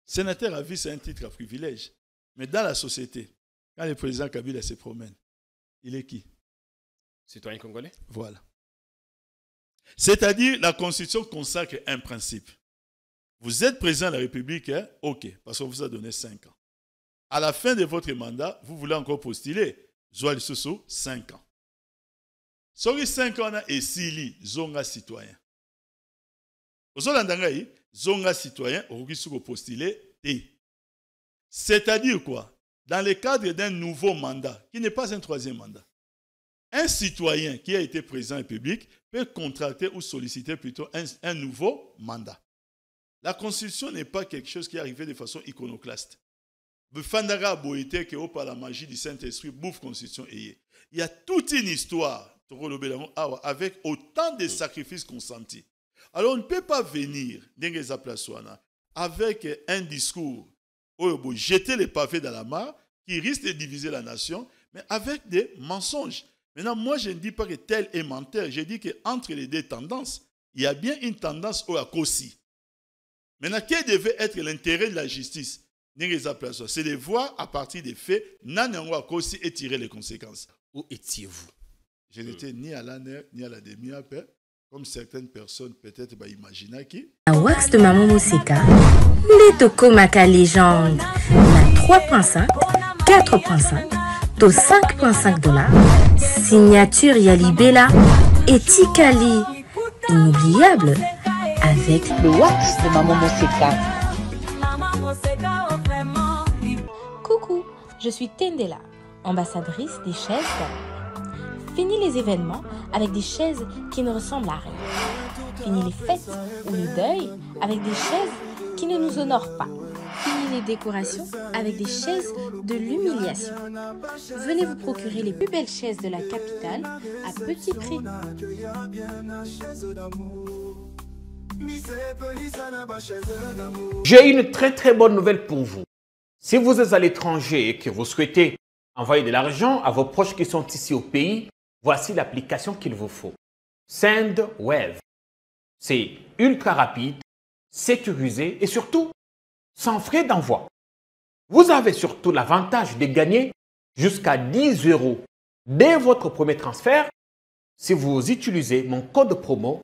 Sénateur à vie, c'est un titre à privilège. Mais dans la société, quand le président Kabila se promène, il est qui? Citoyen congolais. Voilà. C'est-à-dire, la Constitution consacre un principe. Vous êtes président de la République, hein? OK, parce qu'on vous a donné 5 ans. À la fin de votre mandat, vous voulez encore postuler. Zoal Soso, 5 ans. Sur les 5 ans, et Sili, Zonga citoyen. Zonga citoyen, on va postuler. C'est-à-dire quoi? Dans le cadre d'un nouveau mandat, qui n'est pas un troisième mandat, un citoyen qui a été président de la République peut contracter ou solliciter plutôt un nouveau mandat. La Constitution n'est pas quelque chose qui est arrivé de façon iconoclaste. Fandara Boïté, qui est par la magie du Saint-Esprit, bouffe Constitution. Il y a toute une histoire avec autant de sacrifices consentis. Alors on ne peut pas venir avec un discours où jeter les pavés dans la mare qui risque de diviser la nation, mais avec des mensonges. Maintenant, moi, je ne dis pas que tel est menteur. Je dis qu'entre les deux tendances, il y a bien une tendance au Akosi. Maintenant, quel devait être l'intérêt de la justice? C'est de voir à partir des faits, Nanyango Akosi et tirer les conséquences. Où étiez-vous? Je n'étais ni à l'année, ni à la demi-heure, comme certaines personnes peut-être imaginer qui. Un wax de Maman Moussika, les Tokomaka légende, la 3.5, 4.5, to 5.5 $, signature Yalibela et Tikali, inoubliable, avec le wax de Maman Moussika. Coucou, je suis Tendela, ambassadrice des chaises. Fini les événements avec des chaises qui ne ressemblent à rien. Fini les fêtes ou le deuil avec des chaises qui ne nous honorent pas. Fini les décorations avec des chaises de l'humiliation. Venez vous procurer les plus belles chaises de la capitale à petit prix. J'ai une très bonne nouvelle pour vous. Si vous êtes à l'étranger et que vous souhaitez envoyer de l'argent à vos proches qui sont ici au pays, voici l'application qu'il vous faut. SendWave. C'est ultra rapide, sécurisé et surtout sans frais d'envoi. Vous avez surtout l'avantage de gagner jusqu'à 10 € dès votre premier transfert si vous utilisez mon code promo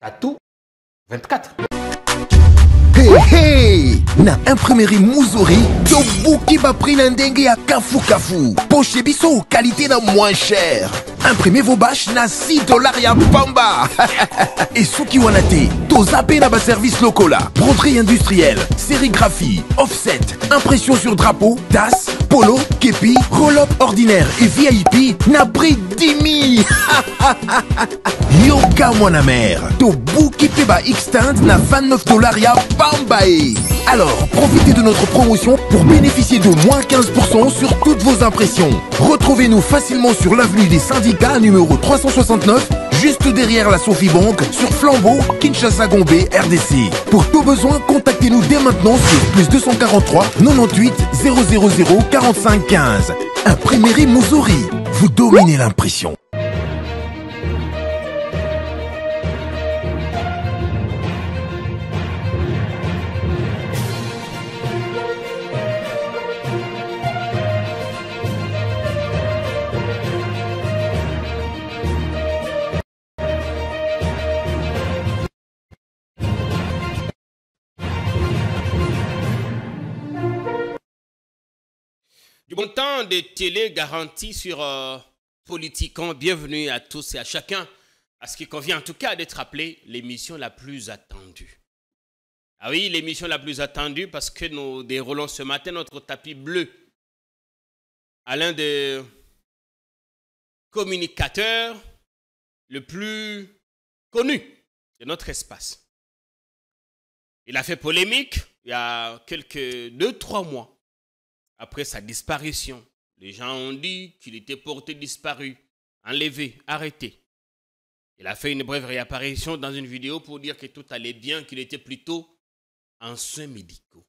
TATOU24. Hey hey! Na imprimerie Muzuri, Tobuki va prix l'indenge à Kafu Kafu. Poche biso, qualité na moins cher. Imprimez vos bâches na 6 $ ya pamba. Et Suki Wanate, Tozape na ba service locola. Broderie industrielle, sérigraphie, offset, impression sur drapeau, tasse, polo, képi, roll-up ordinaire et VIP na prix 10 000. Yoka mwana mère, Tobuki peba extend na 29 $ ya Pambae. Alors, profitez de notre promotion pour bénéficier de moins 15% sur toutes vos impressions. Retrouvez-nous facilement sur l'avenue des Syndicats numéro 369, juste derrière la Sophie Bank, sur Flambeau, Kinshasa Gombe, RDC. Pour tout besoin, contactez-nous dès maintenant sur plus 243 98 000 45 15. Imprimerie Muzuri, vous dominez l'impression. Du bon temps de télé garanti sur Politiquement. Bienvenue à tous et à chacun. À ce qui convient en tout cas d'être appelé l'émission la plus attendue. Ah oui, l'émission la plus attendue parce que nous déroulons ce matin notre tapis bleu à l'un des communicateurs le plus connu de notre espace. Il a fait polémique il y a quelques 2-3 mois. Après sa disparition, les gens ont dit qu'il était porté disparu, enlevé, arrêté. Il a fait une brève réapparition dans une vidéo pour dire que tout allait bien, qu'il était plutôt en soins médicaux.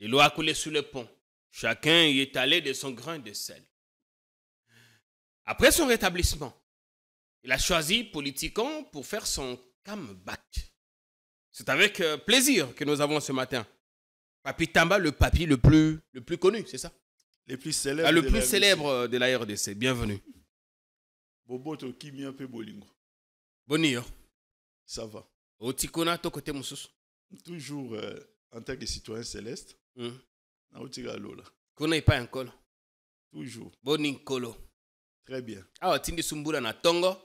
L'eau a coulé sous le pont. Chacun y est allé de son grain de sel. Après son rétablissement, il a choisi Politiquement pour faire son comeback. C'est avec plaisir que nous avons ce matin Papi Tamba, le papi le plus connu, c'est ça? Les plus célèbres. Le plus célèbre de la RDC. Bienvenue. Boboto Kimia pe Bolingo. Bonio. Ça va. Otikona to côté Moussous. Toujours en tant que citoyen céleste. Na otika lola. Kona pas un col. Toujours. Boninkolo. Très bien. Ah, Tindi Sumbula na Tongo.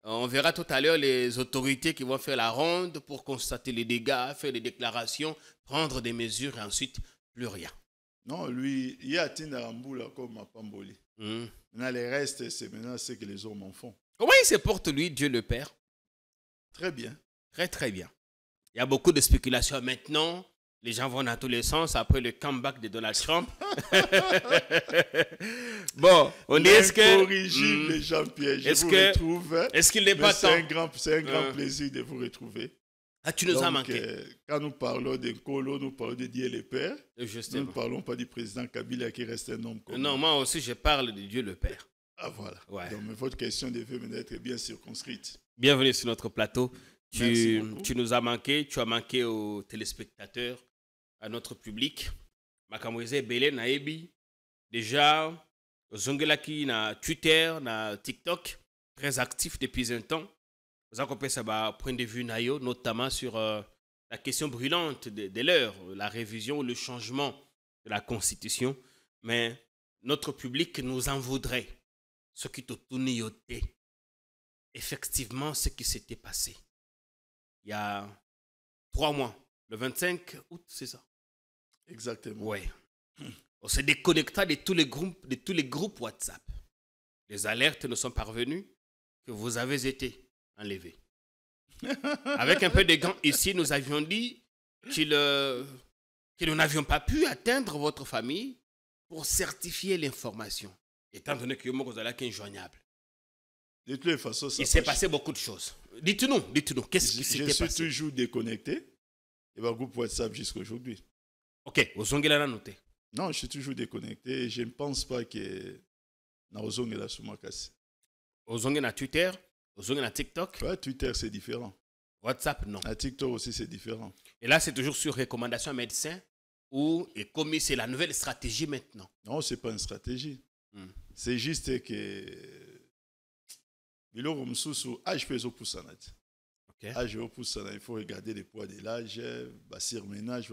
On verra tout à l'heure les autorités qui vont faire la ronde pour constater les dégâts, faire des déclarations, prendre des mesures et ensuite plus rien. Non, lui, il y a Tinda Ramboula comme à Pamboli. Maintenant, les restes, c'est maintenant ce que les hommes en font. Comment il se porte, lui, Dieu le Père? Très bien. Très, très bien. Il y a beaucoup de spéculations maintenant. Les gens vont dans tous les sens après le comeback de Donald Trump. Bon, on dit est-ce que... Incorrigible Jean-Pierre, je vous retrouve. Est-ce qu'il n'est pas temps? C'est un grand plaisir de vous retrouver. Ah, tu nous as manqué. Quand nous parlons de Nkolo, nous parlons de Dieu le Père. Justement. Nous ne parlons pas du président Kabila qui reste un homme commun. Non, moi aussi, je parle de Dieu le Père. Ah, voilà. Ouais. Donc, votre question devait maintenant être bien circonscrite. Bienvenue sur notre plateau. Tu nous as manqué. Tu as manqué aux téléspectateurs, à notre public. Makamweze Belé Naebi. Déjà, Zongelaki na Twitter, na TikTok, très actif depuis un temps. Vous avez compris ça, point de vue Nayo, notamment sur la question brûlante de l'heure, la révision ou le changement de la Constitution. Mais notre public nous en voudrait. Ce qui t'a tourné, effectivement, ce qui s'était passé il y a 3 mois, le 25 août, c'est ça? Exactement. Oui. On s'est déconnecté de tous les groupes WhatsApp. Les alertes nous sont parvenues que vous avez été enlevé. Avec un peu de gants ici, nous avions dit que nous n'avions pas pu atteindre votre famille pour certifier l'information, étant donné que vous êtes injoignable. De toutes les façons, il s'est passé beaucoup de choses. Dites-nous, qu'est-ce qui s'était passé? Je suis toujours déconnecté. Et le groupe WhatsApp jusqu'à aujourd'hui. Ok, Ozongela l'a noté. Non, je suis toujours déconnecté et je ne pense pas que na Ozongela Soumakasi. Ozongela Twitter, Ozongela TikTok. Ouais, Twitter, c'est différent. WhatsApp, non. À TikTok aussi, c'est différent. Et là, c'est toujours sur recommandation médecin ou et comme c'est la nouvelle stratégie maintenant. Non, ce n'est pas une stratégie. C'est juste que il faut regarder le poids de l'âge, ménage,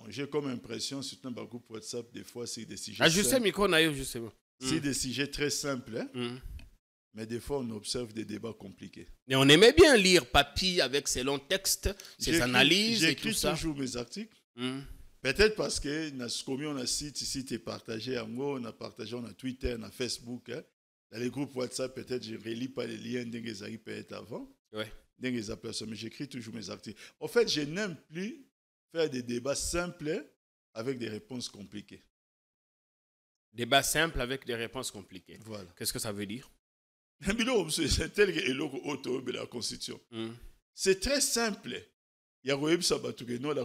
j'ai comme impression, surtout dans le groupe WhatsApp, des fois, c'est des sujets justement. C'est des sujets très simples, mais des fois, on observe des débats compliqués. Et on aimait bien lire Papy avec ses longs textes, ses analyses et tout ça. J'écris toujours mes articles. Peut-être parce que on a site partagé on a partagé, on a Twitter, on a Facebook. Dans les groupes WhatsApp, peut-être je ne relis pas les liens d'Engezari peut-être avant. Ouais. Mais j'écris toujours mes articles. En fait, je n'aime plus faire des débats simples avec des réponses compliquées. Débat simple avec des réponses compliquées. Voilà. Qu'est-ce que ça veut dire? C'est tel que la Constitution. C'est très simple. La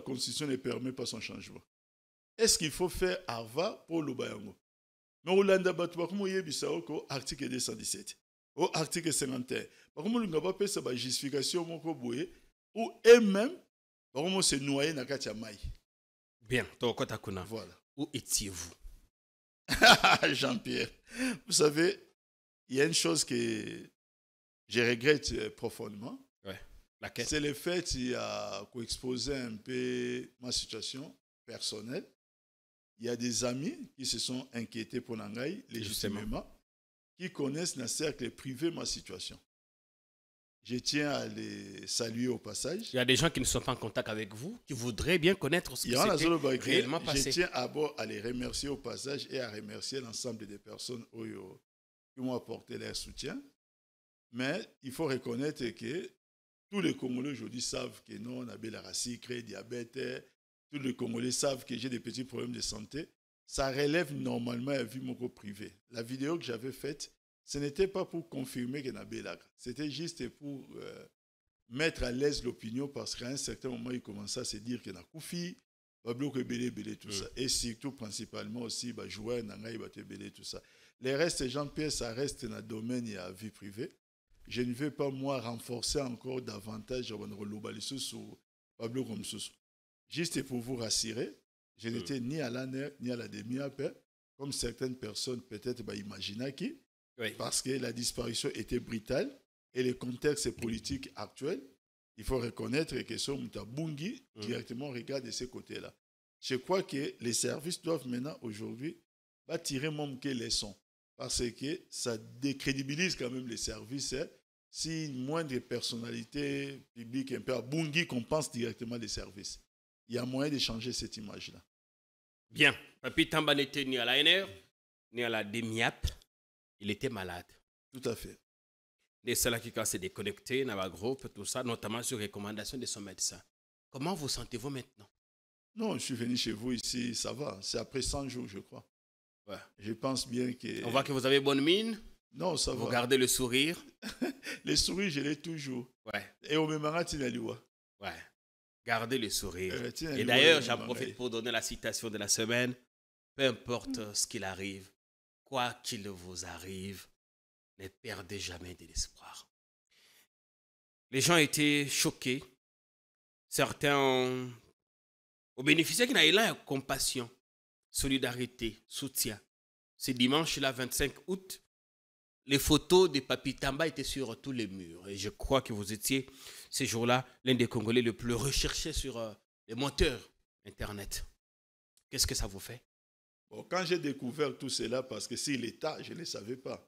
Constitution ne permet pas son changement. Est-ce qu'il faut faire Arva pour le Bayango? Mais Hollanda Batouakumo Yebisao, article 217, au article 51. Par contre, on n'a pas fait sa justification ou eux-mêmes, par contre, c'est noyé dans Katia Maï. Bien, Tokotakuna. Voilà. Où étiez-vous? Jean-Pierre, vous savez, il y a une chose que je regrette profondément. Ouais. Laquelle? C'est le fait qu'il a exposé un peu ma situation personnelle. Il y a des amis qui se sont inquiétés pour Nangaï, légitimement, qui connaissent dans le cercle privé ma situation. Je tiens à les saluer au passage. Il y a des gens qui ne sont pas en contact avec vous, qui voudraient bien connaître ce qui s'était réellement passé. Je tiens d'abord à les remercier au passage et à remercier l'ensemble des personnes qui m'ont apporté leur soutien. Mais il faut reconnaître que tous les Congolais aujourd'hui savent que non, on a la racine, créé diabète. Tous les Congolais savent que j'ai des petits problèmes de santé. Ça relève normalement à la vie privée. La vidéo que j'avais faite, ce n'était pas pour confirmer que Nabélaga. C'était juste pour mettre à l'aise l'opinion parce qu'à un certain moment, il commençait à se dire que Nakoufi, tout ça. Et surtout, principalement aussi, jouer Nangaï, tout ça. Les restes, Jean-Pierre, ça reste dans le domaine de la vie privée. je ne vais pas, moi, renforcer encore davantage Pablo Komsusu. Juste pour vous rassurer, je n'étais ni à l'ANER, ni à la DEMIAP, comme certaines personnes peut-être imaginaient qui, parce que la disparition était brutale et le contexte politique actuel, il faut reconnaître que ce Mutabungi directement regarde de ce côté-là. Je crois que les services doivent maintenant, aujourd'hui, tirer même que les leçons, parce que ça décrédibilise quand même les services. Si une moindre personnalité publique un peu à Bungi qu'on pense directement les services. Il y a moyen de changer cette image-là. Bien. Papi Tamba n'était ni à l'ANR, ni à la DEMIAP. Il était malade. Tout à fait. Des salles qui s'est déconnecté, dans le groupe, tout ça, notamment sur recommandation de son médecin. Comment vous sentez-vous maintenant? Non, je suis venu chez vous ici, ça va. C'est après 100 jours, je crois. Ouais. Je pense bien que... On voit que vous avez bonne mine. Non, ça va. Vous gardez le sourire. Les sourires, je l'ai toujours. Ouais. Et au même moment, tu n'as Ouais. Gardez le sourire. Et d'ailleurs, j'en profite pour donner la citation de la semaine. Peu importe ce qu'il arrive, quoi qu'il vous arrive, ne perdez jamais de l'espoir. Les gens étaient choqués. Certains ont bénéficié d'un élan de compassion, solidarité, soutien. Ce dimanche-là, 25 août, les photos de Papi Tamba étaient sur tous les murs. Et je crois que vous étiez, ces jours-là, l'un des Congolais le plus recherché sur les moteurs Internet. Qu'est-ce que ça vous fait? Bon, quand j'ai découvert tout cela, parce que si l'État, je ne le savais pas,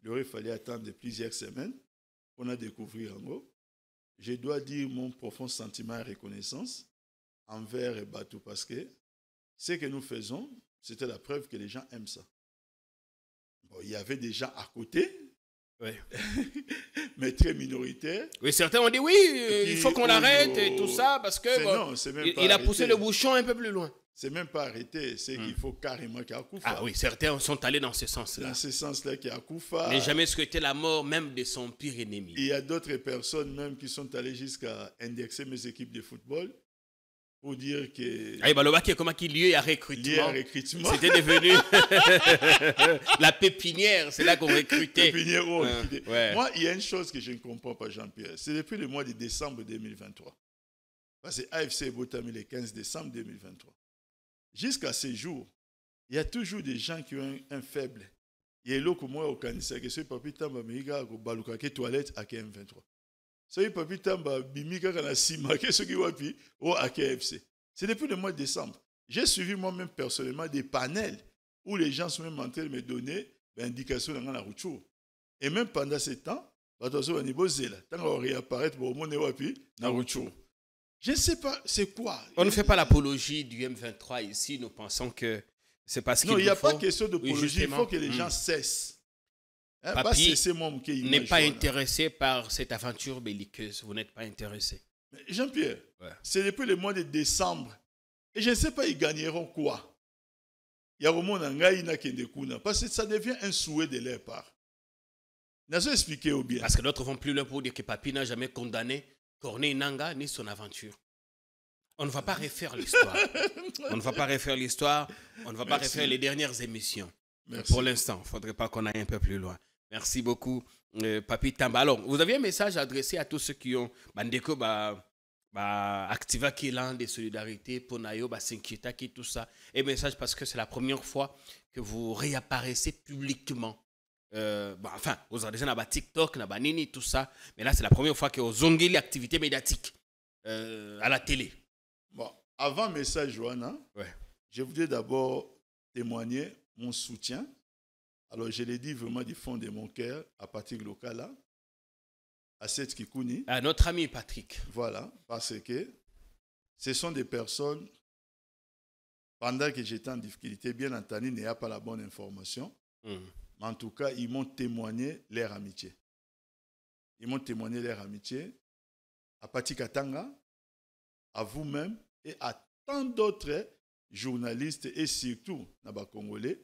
il aurait fallu attendre plusieurs semaines pour en découvrir en gros. Je dois dire mon profond sentiment et reconnaissance envers Batou, parce que ce que nous faisons, c'était la preuve que les gens aiment ça. Bon, il y avait des gens à côté, mais très minoritaires. Oui, certains ont dit oui, il faut qu'on l'arrête et tout ça, parce que il a poussé le bouchon un peu plus loin. C'est même pas arrêté, c'est qu'il faut carrément qu'il y ait Akoufa. Ah oui, certains sont allés dans ce sens-là. Dans ce sens-là, qu'il y a Akoufa. Mais jamais souhaité la mort même de son pire ennemi. Il y a d'autres personnes même qui sont allées jusqu'à indexer mes équipes de football pour dire que... Ah, Balobaki, comment qu'il y a recrutement. C'était devenu la pépinière, c'est là qu'on recrutait. Pépinière, Moi, il y a une chose que je ne comprends pas, Jean-Pierre. C'est depuis le mois de décembre 2023. Parce que AFC est Botami le 15 décembre 2023. Jusqu'à ces jours, il y a toujours des gens qui ont un faible. Il y a l'autre moi au Kanisa qui c'est Papi Tamba Miga au Baluka qui toilette à KM23. C'est Papi Tamba Bimika kana Sima qui ce qui wapi au AKFC. C'est depuis le mois de décembre. J'ai suivi moi-même personnellement des panels où les gens sont même en train de me donner l'indication dans la route. Et même pendant ce temps, attention au niveau zéla, tant qu'on réapparaît pour mon wapi na route. Je ne sais pas, c'est quoi. On ne fait pas l'apologie du M23 ici. Nous pensons que c'est parce qu'il faut... Non, il n'y a pas question d'apologie. Il faut que les gens cessent. Papi n'est pas intéressé par cette aventure belliqueuse. Vous n'êtes pas intéressé. Jean-Pierre, c'est depuis le mois de décembre. Et je ne sais pas, ils gagneront quoi. Il y a au monde en Gaïna qui est parce que ça devient un souhait de leur part. N'a-t-il expliqué au bien? Parce que d'autres vont plus loin pour dire que Papi n'a jamais condamné Corneille Nanga ni son aventure. On ne va pas refaire l'histoire. On ne va pas refaire l'histoire. On ne va pas refaire les dernières émissions. Pour l'instant, il ne faudrait pas qu'on aille un peu plus loin. Merci beaucoup, Papi Tamba. Alors, vous avez un message adressé à tous ceux qui ont Bandeko, Activa qui est l'un des solidarités, Ponayo, Sinkieta qui tout ça. Un message parce que c'est la première fois que vous réapparaissez publiquement. Enfin, vous avez déjà TikTok, Nini, tout ça. Mais là, c'est la première fois que vous avez l'activité médiatique à la télé. Bon, avant message, Johanna, je voudrais d'abord témoigner mon soutien. Alors, je l'ai dit vraiment du fond de mon cœur, à Patrick Lokala, à Seth Kikouni. À notre ami Patrick. Voilà, parce que ce sont des personnes, pendant que j'étais en difficulté, bien entendu, il n'y a pas la bonne information. Mais en tout cas, ils m'ont témoigné leur amitié. Ils m'ont témoigné leur amitié à Patrick Katanga, à vous-même et à tant d'autres journalistes et surtout dans Congolais,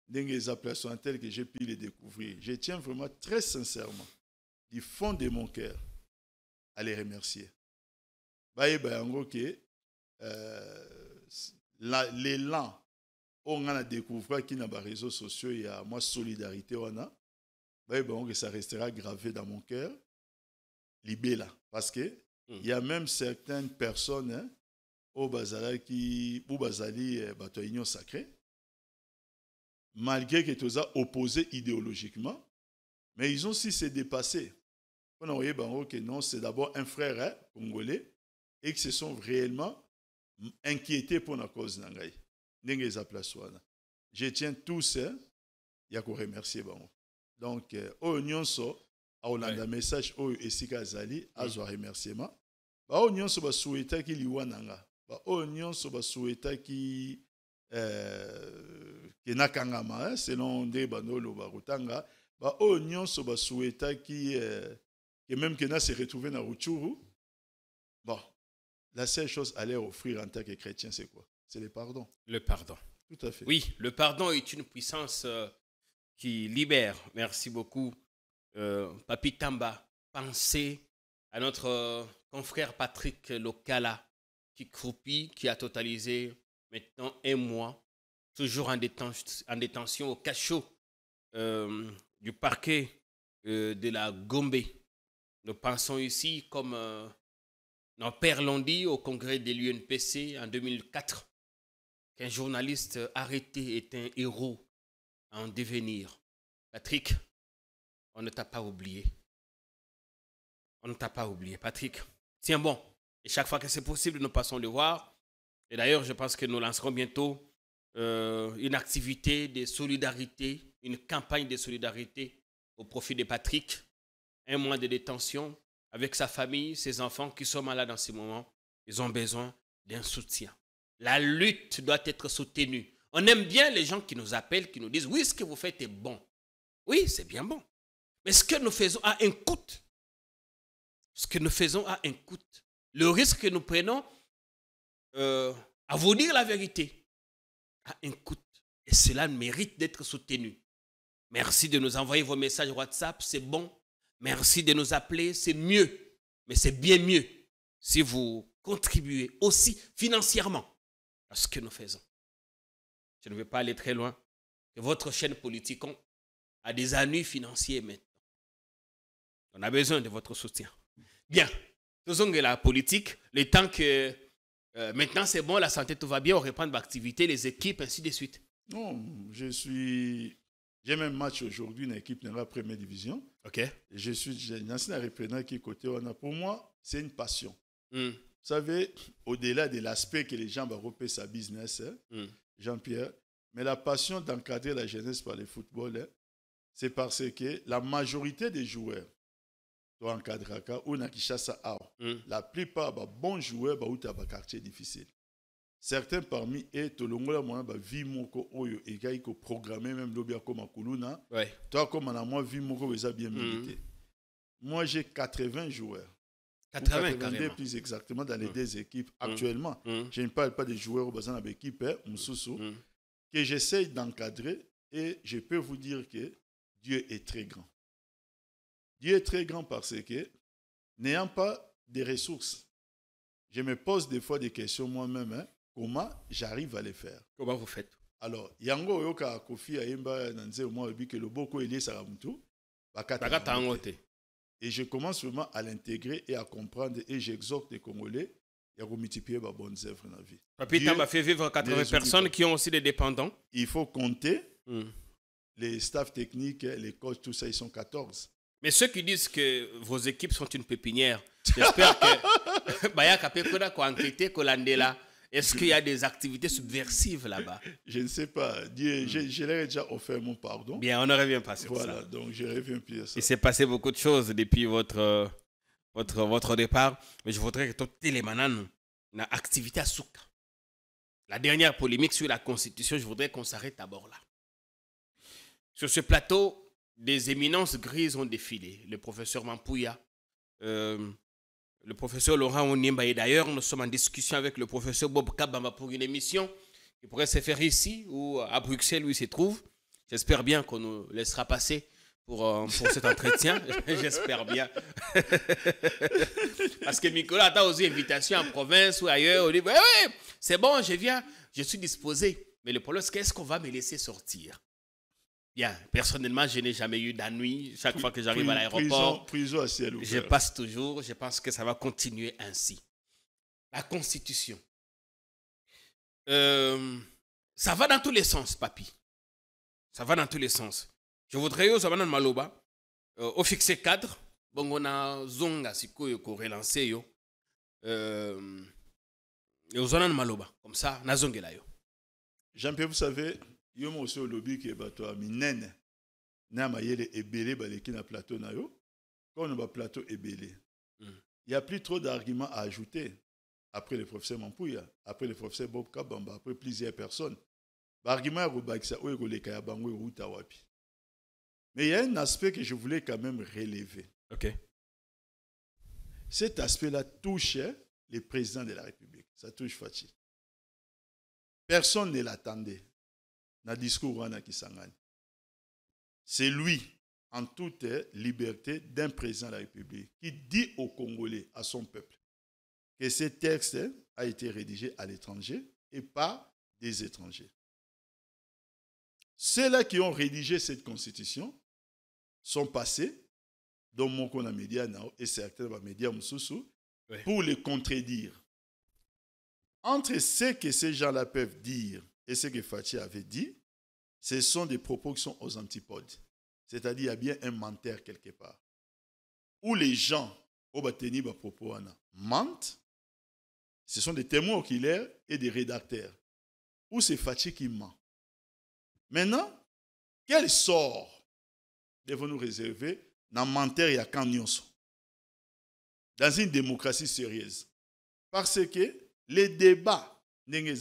des personnes telles que j'ai pu les découvrir. Je tiens vraiment très sincèrement, du fond de mon cœur, à les remercier. L'élan, on a découvert qu'il y a des réseaux sociaux, il y a moi solidarité, bon, que ça restera gravé dans mon cœur. Libéla. Parce que il y a même certaines personnes hein, au Bazala qui, au Bazali, Union sacrée, malgré que tous opposés idéologiquement, mais ils ont aussi se dépassé. On a vu que non, c'est d'abord un frère hein, congolais et qu'ils se sont réellement inquiétés pour la cause d'Angaï. Je tiens tous hein, il y a qu'à remercier. Donc, au Nyonso, à Hollanda message au Esika Azali, à zo remerciement. Au Nyonso ba souhaita ki liwananga. Au Nyonso ba souhaita ki nakangama selon des banolo barutanga. Au Nyonso ba souhaita ki que même que na se retrouver na Rutshuru. Bon, la seule chose à leur offrir en tant que chrétien, c'est quoi? C'est le pardon. Le pardon. Tout à fait. Oui, le pardon est une puissance qui libère. Merci beaucoup, Papi Tamba. Pensez à notre confrère Patrick Lokala qui croupit, qui a totalisé maintenant 1 mois, toujours en détention au cachot du parquet de la Gombe. Nous pensons ici, comme nos pères l'ont dit au congrès de l'UNPC en 2004, qu'un journaliste arrêté est un héros en devenir. Patrick, on ne t'a pas oublié. On ne t'a pas oublié. Patrick, tiens bon. Et chaque fois que c'est possible, nous passons le voir. Et d'ailleurs, je pense que nous lancerons bientôt une activité de solidarité, une campagne de solidarité au profit de Patrick. 1 mois de détention avec sa famille, ses enfants qui sont malades en ce moment. Ils ont besoin d'un soutien. La lutte doit être soutenue. On aime bien les gens qui nous appellent, qui nous disent « Oui, ce que vous faites est bon. » Oui, c'est bien bon. Mais ce que nous faisons a un coût. Ce que nous faisons a un coût. Le risque que nous prenons, à vous dire la vérité, a un coût. Et cela mérite d'être soutenu. Merci de nous envoyer vos messages WhatsApp, c'est bon. Merci de nous appeler, c'est mieux. Mais c'est bien mieux si vous contribuez aussi financièrement à ce que nous faisons. Je ne vais pas aller très loin. Que votre chaîne politique a des ennuis financiers maintenant. On a besoin de votre soutien. Bien. Faisons que la politique, le temps que maintenant c'est bon, la santé, tout va bien, on reprend l'activité, les équipes, ainsi de suite. Non, j'ai même match aujourd'hui dans l'équipe de la première division. Ok. Je suis un ancien repreneur qui est côté. Pour moi, c'est une passion. Vous savez, au-delà de l'aspect que les gens vont repérer sa business, Jean-Pierre, mais la passion d'encadrer la jeunesse par le football, c'est parce que la majorité des joueurs encadraka ou na Kishasa la plupart des bons joueurs ont un quartier difficile. Certains parmi eux, tolongola moyen ba vie moko oyo egai ko programmer même lobia comme Kuluna. Ouais. Toi comme na moi vie moko bien milité. Moi j'ai 80 joueurs. 82 plus exactement dans les 2 équipes actuellement. Je ne parle pas des joueurs au bazan avec équipe Moussoussou que j'essaye d'encadrer et je peux vous dire que Dieu est très grand. Dieu est très grand parce que n'ayant pas de ressources, je me pose des fois des questions moi-même. Comment j'arrive à les faire? Comment vous faites? Alors, yango yoka kofi ayemba nanze moi obi que le boko elie saramutu et je commence vraiment à l'intégrer et à comprendre et j'exhorte les Congolais à multiplier les bonnes œuvres dans la vie. Papi Tamba fait vivre 80 personnes qui ont aussi des dépendants. Il faut compter les staffs techniques, les coachs, tout ça, ils sont 14. Mais ceux qui disent que vos équipes sont une pépinière, j'espère que Baya Kapekona ko enquêter Kolandela. Est-ce qu'il y a des activités subversives là-bas? Je ne sais pas. Je leur ai déjà offert mon pardon. Bien, on ne revient pas sur ça. Voilà, donc je reviens plus à ça. Il s'est passé beaucoup de choses depuis votre départ. Mais je voudrais que toutes les mananes na activité à Souka. La dernière polémique sur la Constitution, je voudrais qu'on s'arrête d'abord là. Sur ce plateau, des éminences grises ont défilé. Le professeur Mampouya, le professeur Laurent Onimba, et d'ailleurs, nous sommes en discussion avec le professeur Bob Kabamba pour une émission qui pourrait se faire ici ou à Bruxelles où il se trouve. J'espère bien qu'on nous laissera passer pour cet entretien. J'espère bien. Parce que Nicolas a aussi invitation en province ou ailleurs. On dit, oui, c'est bon, je viens, je suis disposé. Mais le problème, c'est qu'est-ce qu'on va me laisser sortir? Bien, personnellement, je n'ai jamais eu d'ennui. Chaque fois que j'arrive à l'aéroport, prison à ciel ouvert. je passe toujours. Je pense que ça va continuer ainsi. La Constitution. Ça va dans tous les sens, papi. Ça va dans tous les sens. Je voudrais aux Zabanan Maloba, au fixé cadre, bon, on a Zonga, Siko, ko relancé yo. Et aux Zabanan Maloba, comme ça, na Zongela yo. Jean-Pierre, vous savez, il y a aussi au lobby qui est bateau à Minene. Na mayele ebele baleki na plateau na yo. Quand on a un plateau ebele, il n'y a plus trop d'arguments à ajouter. Après le professeur Mampouya, après le professeur Bob Kabamba, après plusieurs personnes. L'argument est mais il y a un aspect que je voulais quand même relever. Ok. Cet aspect-là touche le président de la République. Ça touche Fachi. Personne ne l'attendait dans le discours de Kisangani. C'est lui, en toute liberté, d'un président de la République qui dit aux Congolais, à son peuple, que ce texte a été rédigé à l'étranger et par des étrangers. Ceux-là qui ont rédigé cette constitution sont passés dans mon compte média et certains médias pour les contredire. Entre ce que ces gens-là peuvent dire et ce que Fachi avait dit, ce sont des propos qui sont aux antipodes. C'est-à-dire qu'il y a bien un menteur quelque part. Où les gens, au bateni propos mentent, ce sont des témoins oculaires et des rédacteurs. Où c'est Fachi qui ment. Maintenant, quel sort devons-nous réserver dans menteur et à Kanyonso dans une démocratie sérieuse? Parce que les débats n'est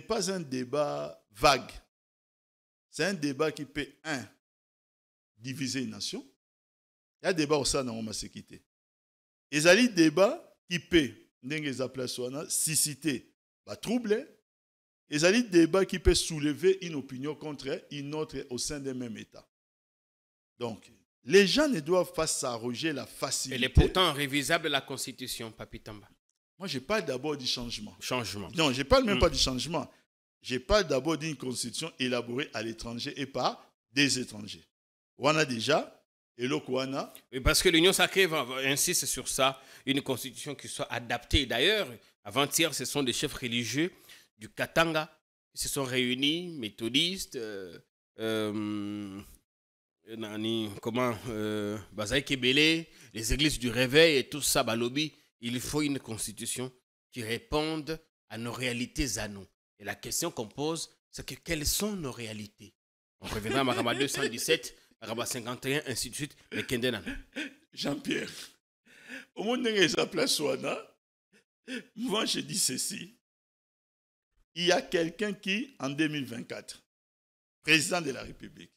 pas un débat vague. C'est un débat qui peut, diviser une nation. Il y a un débat au sein de la sécurité. Et il y a un débat qui peut susciter trouble. Et il y a un débat qui peut soulever une opinion contre une autre au sein d'un même État. Donc, les gens ne doivent pas s'arroger la facilité. Elle est pourtant révisable la Constitution, Papi Tamba. Moi, je parle d'abord du changement. Changement. Non, je ne parle même pas du changement. Je parle d'abord d'une constitution élaborée à l'étranger et par des étrangers. On a déjà, et l'Okwana. Parce que l'Union sacrée insiste sur ça, une constitution qui soit adaptée. D'ailleurs, avant-hier, ce sont des chefs religieux du Katanga qui se sont réunis, méthodistes, Bazaï Kebele, les églises du réveil et tout ça, Balobi. Il faut une constitution qui réponde à nos réalités à nous. Et la question qu'on pose, c'est que quelles sont nos réalités? On reviendra à Marama 217, Marama 51, ainsi de suite, mais Kendenan. Jean-Pierre, au monde de la place Ouana, moi je dis ceci. Il y a quelqu'un qui, en 2024, président de la République,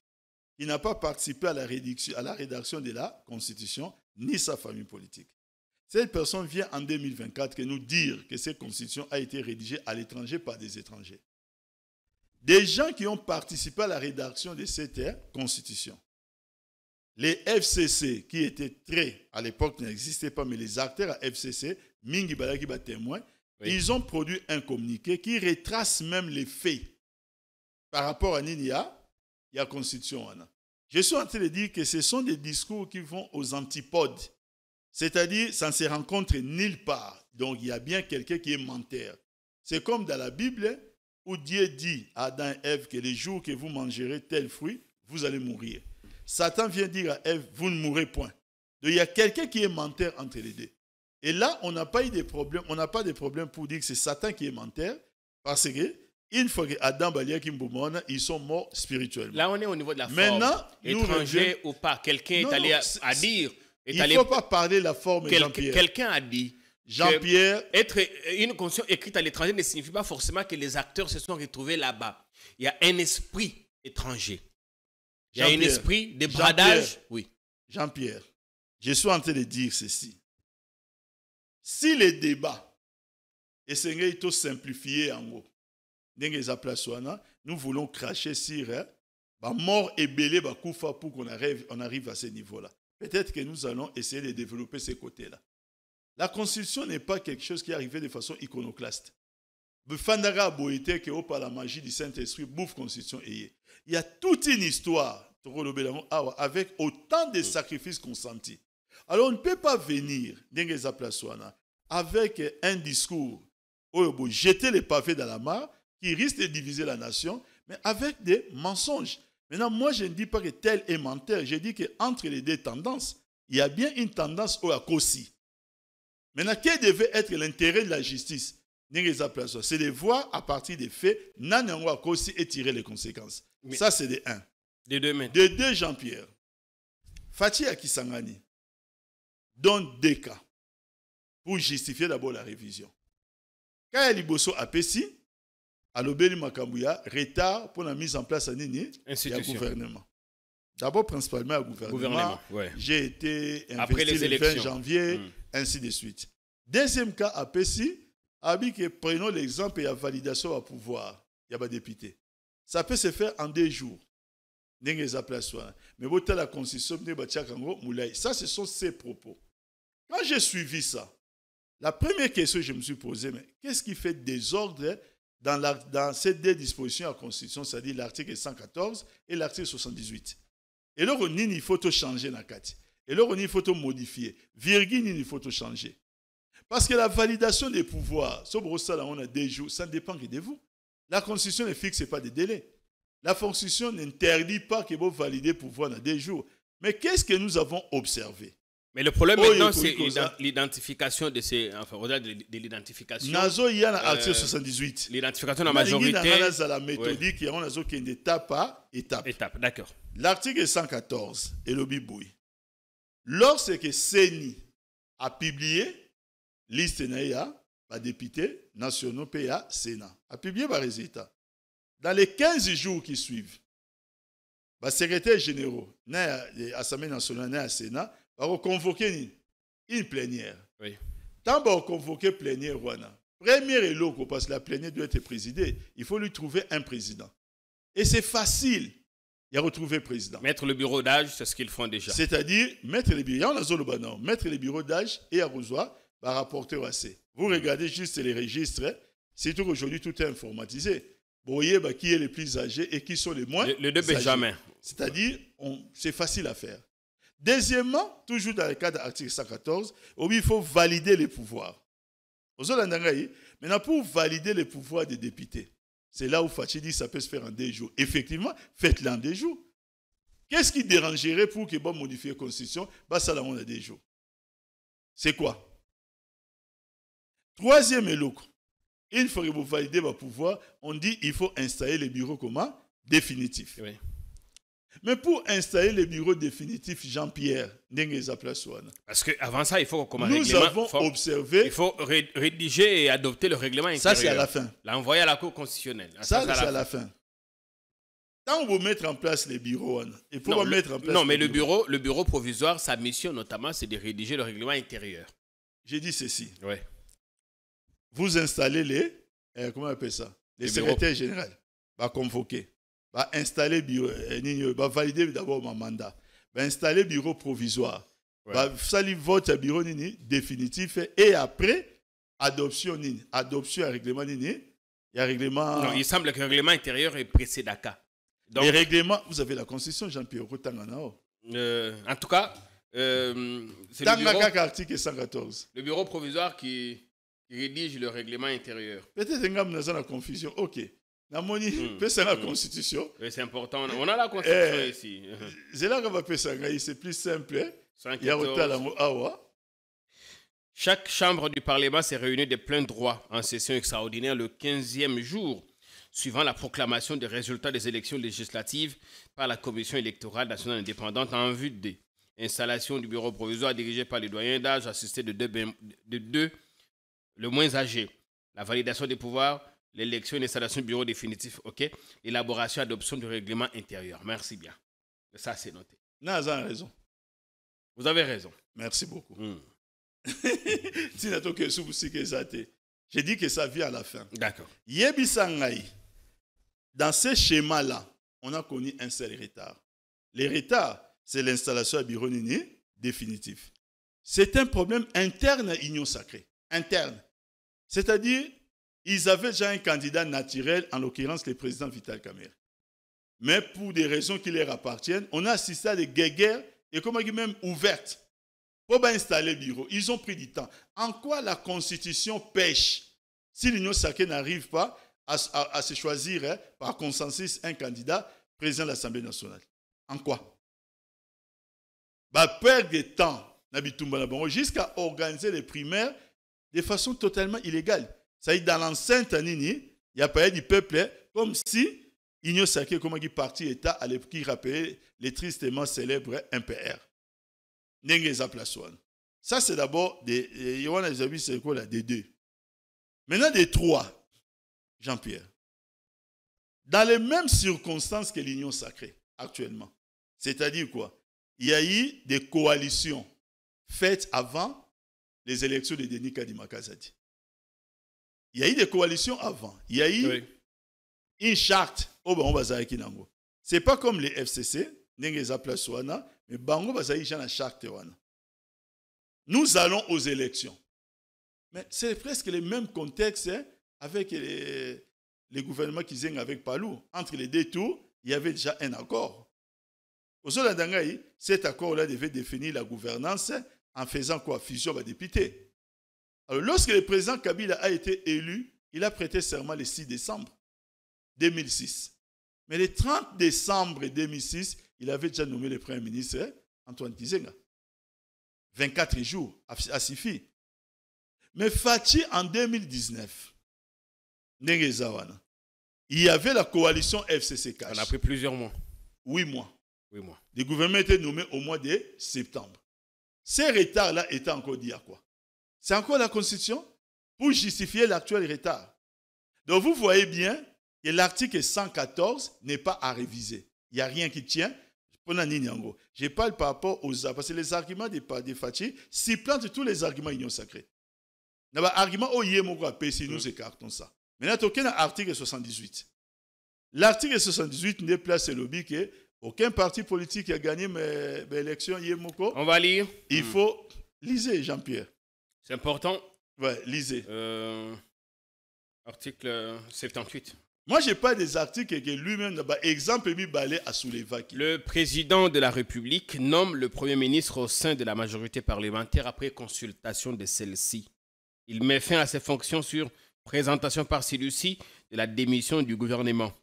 qui n'a pas participé à la rédaction de la Constitution, ni sa famille politique. Cette personne vient en 2024 nous dire que cette constitution a été rédigée à l'étranger par des étrangers. Des gens qui ont participé à la rédaction de cette constitution. Les FCC, qui étaient à l'époque n'existaient pas, mais les acteurs à FCC, Mingi Balaki ba témoin, ils ont produit un communiqué qui retrace même les faits par rapport à Ninia, il y a constitution. Je suis en train de dire que ce sont des discours qui vont aux antipodes. C'est-à-dire, ça ne se rencontre nulle part. Donc, il y a bien quelqu'un qui est menteur. C'est comme dans la Bible où Dieu dit à Adam et Ève que les jours que vous mangerez tel fruit, vous allez mourir. Satan vient dire à Ève, vous ne mourrez point. Donc, il y a quelqu'un qui est menteur entre les deux. Et là, on n'a pas eu de problème. On n'a pas de problème pour dire que c'est Satan qui est menteur parce que une fois que Adam Balia Kimboumona, ils sont morts spirituellement. Là, on est au niveau de la Maintenant, forme. Étranger ou pas, quelqu'un est allé à dire... Il ne faut pas parler de la forme, Jean-Pierre. Quelqu'un a dit Jean-Pierre, être une constitution écrite à l'étranger ne signifie pas forcément que les acteurs se sont retrouvés là-bas. Il y a un esprit étranger. Il y a un esprit de bradage. Oui. Jean-Pierre, je suis en train de dire ceci. Si les débats essaient de simplifier en haut, nous voulons cracher sur mort et belé pour qu'on arrive à ce niveau-là. Peut-être que nous allons essayer de développer ces côtés-là. La Constitution n'est pas quelque chose qui est arrivé de façon iconoclaste. Fandara Boïté qui par la magie du Saint-Esprit bouffe constitution et il y a toute une histoire avec autant de sacrifices consentis. Alors on ne peut pas venir avec un discours où jeter les pavés dans la mare qui risque de diviser la nation, mais avec des mensonges. Maintenant, moi je ne dis pas que tel est menteur, je dis qu'entre les deux tendances, il y a bien une tendance au Akosi. Maintenant, quel devait être l'intérêt de la justice? C'est de voir à partir des faits, Nanango Akosi et tirer les conséquences. Mais ça, c'est de 1. De 2, De 2, Jean-Pierre. Fatih Akisangani donne 2 cas pour justifier d'abord la révision. Quand il y a Apesi, à l'Obéli Makambouya, retard pour la mise en place à Nini, il y a gouvernement. D'abord, principalement, au gouvernement. Ouais. J'ai été investi le 20 janvier, ainsi de suite. Deuxième cas, Apesi, prenons l'exemple, il y a validation à pouvoir, il y a pas député. Ça peut se faire en 2 jours. Mais la constitution, ça, ce sont ses propos. Quand j'ai suivi ça, la première question que je me suis posée, mais qu'est-ce qui fait désordre dans ces 2 dispositions de la Constitution, c'est-à-dire l'article 114 et l'article 78? Et là, il faut tout changer dans la carte. Et là, il faut tout modifier. Virgule, il faut tout changer. Parce que la validation des pouvoirs, on a 2 jours, ça ne dépend que de vous. La Constitution ne fixe pas de délai. La Constitution n'interdit pas que vous validez le pouvoir dans 2 jours. Mais qu'est-ce que nous avons observé? Mais le problème maintenant, c'est l'identification de ces... Enfin, au-delà de l'identification... Nazo, il y a l'article 78. L'identification de la majorité... Il y a la méthodique, il y a une étape par étape. Étape, d'accord. L'article 114, et le biboui. Lorsque CENI a publié liste naïa, les députés nationaux PA, Sénat, a publié les résultats. Dans les 15 jours qui suivent, les secrétaires généraux de l'Assemblée nationale et du Sénat vont convoquer une plénière. Oui. Tant qu'on convoquer une plénière, premier éloque, parce que la plénière doit être présidée, il faut lui trouver un président. Et c'est facile. Il a retrouvé le président. Mettre le bureau d'âge, c'est ce qu'ils font déjà. C'est-à-dire, mettre les bureaux d'âge et à Rosoir, va rapporter au AC. Vous regardez juste les registres, surtout qu'aujourd'hui, tout est informatisé. Vous voyez qui est les plus âgés et qui sont les moins le de Benjamin. C'est-à-dire, c'est facile à faire. Deuxièmement, toujours dans le cadre de l'article 114, il faut valider les pouvoirs. Maintenant, pour valider les pouvoirs des députés, c'est là où Fatih dit que ça peut se faire en 2 jours. Effectivement, faites-le en 2 jours. Qu'est-ce qui dérangerait pour que bon modifier la Constitution? Ça, là, on a 2 jours. C'est quoi? Troisième éloque. Une fois que vous validez votre pouvoir, on dit qu'il faut installer les bureaux comment? Définitifs. Oui. Mais pour installer les bureaux définitifs, Jean-Pierre, parce qu'avant ça, il faut qu'on nous avons observé. Il faut rédiger et adopter le règlement intérieur. Ça, c'est à la fin. L'envoyer à la Cour constitutionnelle. Ça, c'est à la fin. Quand vous mettez en place les bureaux, il faut mettre en place. Non, mais le bureau provisoire, sa mission notamment, c'est de rédiger le règlement intérieur. J'ai dit ceci. Oui. Vous installez les. Comment on appelle ça? Les secrétaires généraux. Va convoquer. Va installer bureau. Va valider d'abord mon mandat. Va installer bureau provisoire. Ouais. Va salir votre bureau définitif. Et après, adoption à règlement il y a règlement. Non, il semble que le règlement intérieur est précédent. Les règlements, vous avez la Constitution, Jean-Pierre. En tout cas, c'est l'article 114. Le bureau provisoire qui rédige le règlement intérieur. Peut-être que nous avons la confusion. Ok. C'est la Constitution. Oui, c'est important. On a la Constitution ici. C'est là qu'on va faire ça. C'est plus simple. Il y a chaque chambre du Parlement s'est réunie de plein droit en session extraordinaire le 15e jour, suivant la proclamation des résultats des élections législatives par la Commission électorale nationale indépendante en vue de l'installation du bureau provisoire dirigé par les doyens d'âge assistés de deux le moins âgés, la validation des pouvoirs, l'élection et l'installation du bureau définitif, ok, élaboration et adoption du règlement intérieur. Merci bien. Ça, c'est noté. Vous avez raison. Vous avez raison. Merci beaucoup. J'ai dit que ça vient à la fin. D'accord. Dans ces schémas-là, on a connu un seul retard. Le retard, c'est l'installation du bureau définitif. C'est un problème interne à l'Union sacrée. Interne. C'est-à-dire, ils avaient déjà un candidat naturel, en l'occurrence le président Vital Kamerhe. Mais pour des raisons qui leur appartiennent, on a assisté à des guerres et comment dire même ouvertes pour installer le bureau. Ils ont pris du temps. En quoi la Constitution pêche si l'Union sacrée n'arrive pas à se choisir par consensus un candidat président de l'Assemblée nationale? En quoi? Perdre du temps jusqu'à organiser les primaires de façon totalement illégale. Ça y est, dans l'enceinte Nini, il y a pas du peuple comme si l'Union sacrée, comme un parti État, à l'époque, qui rappelait les tristement célèbres MPR. Ça, c'est d'abord des deux. Maintenant, des trois, Jean-Pierre. Dans les mêmes circonstances que l'Union sacrée, actuellement. C'est-à-dire quoi? Il y a eu des coalitions faites avant les élections de Denis Kadima Kazadi. Il y a eu des coalitions avant. Il y a eu une charte. Ce n'est pas comme les FCC, mais Bango Bazaï la charte. Nous allons aux élections. Mais c'est presque le même contexte avec les gouvernements qui viennent avec Palou. Entre les deux tours, il y avait déjà un accord. Au Zolandangaï, cet accord-là devait définir la gouvernance en faisant quoi? Fusion des députés. Alors, lorsque le président Kabila a été élu, il a prêté serment le 6 décembre 2006. Mais le 30 décembre 2006, il avait déjà nommé le premier ministre Antoine Gizenga. 24 jours a suffi. Mais Fachi, en 2019, il y avait la coalition FCC-Cash. On a pris plusieurs mois. 8 mois. 8 mois. Le gouvernement était nommé au mois de septembre. Ces retards-là étaient encore dit à quoi? C'est encore la Constitution pour justifier l'actuel retard. Donc vous voyez bien que l'article 114 n'est pas à réviser. Il n'y a rien qui tient. Je parle par rapport aux... Parce que les arguments des Fachi supplantent tous les arguments de l'Union sacrée. Il y a un argument si nous écartons ça. Maintenant, il y a l'article 78. L'article 78 n'est pas le lobby que aucun parti politique a gagné l'élection. On va lire. Il faut... Lisez, Jean-Pierre. C'est important. Ouais, lisez. Article 78. Moi, je parle des articles que lui-même, exemple, à soulever. Le président de la République nomme le Premier ministre au sein de la majorité parlementaire après consultation de celle-ci. Il met fin à ses fonctions sur présentation par celui-ci de la démission du gouvernement.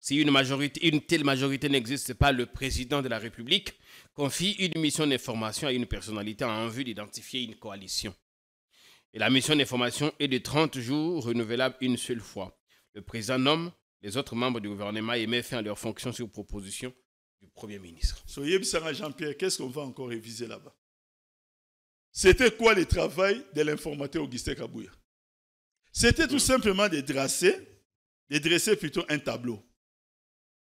Si une telle majorité n'existe pas, le président de la République confie une mission d'information à une personnalité en vue d'identifier une coalition. Et la mission d'information est de 30 jours, renouvelable une seule fois. Le président nomme les autres membres du gouvernement et met fin à leurs fonctions sur proposition du Premier ministre. Soyez Jean-Pierre, qu'est-ce qu'on va encore réviser là-bas? C'était quoi le travail de l'informateur Augustin Kabouya? C'était tout simplement de dresser plutôt un tableau.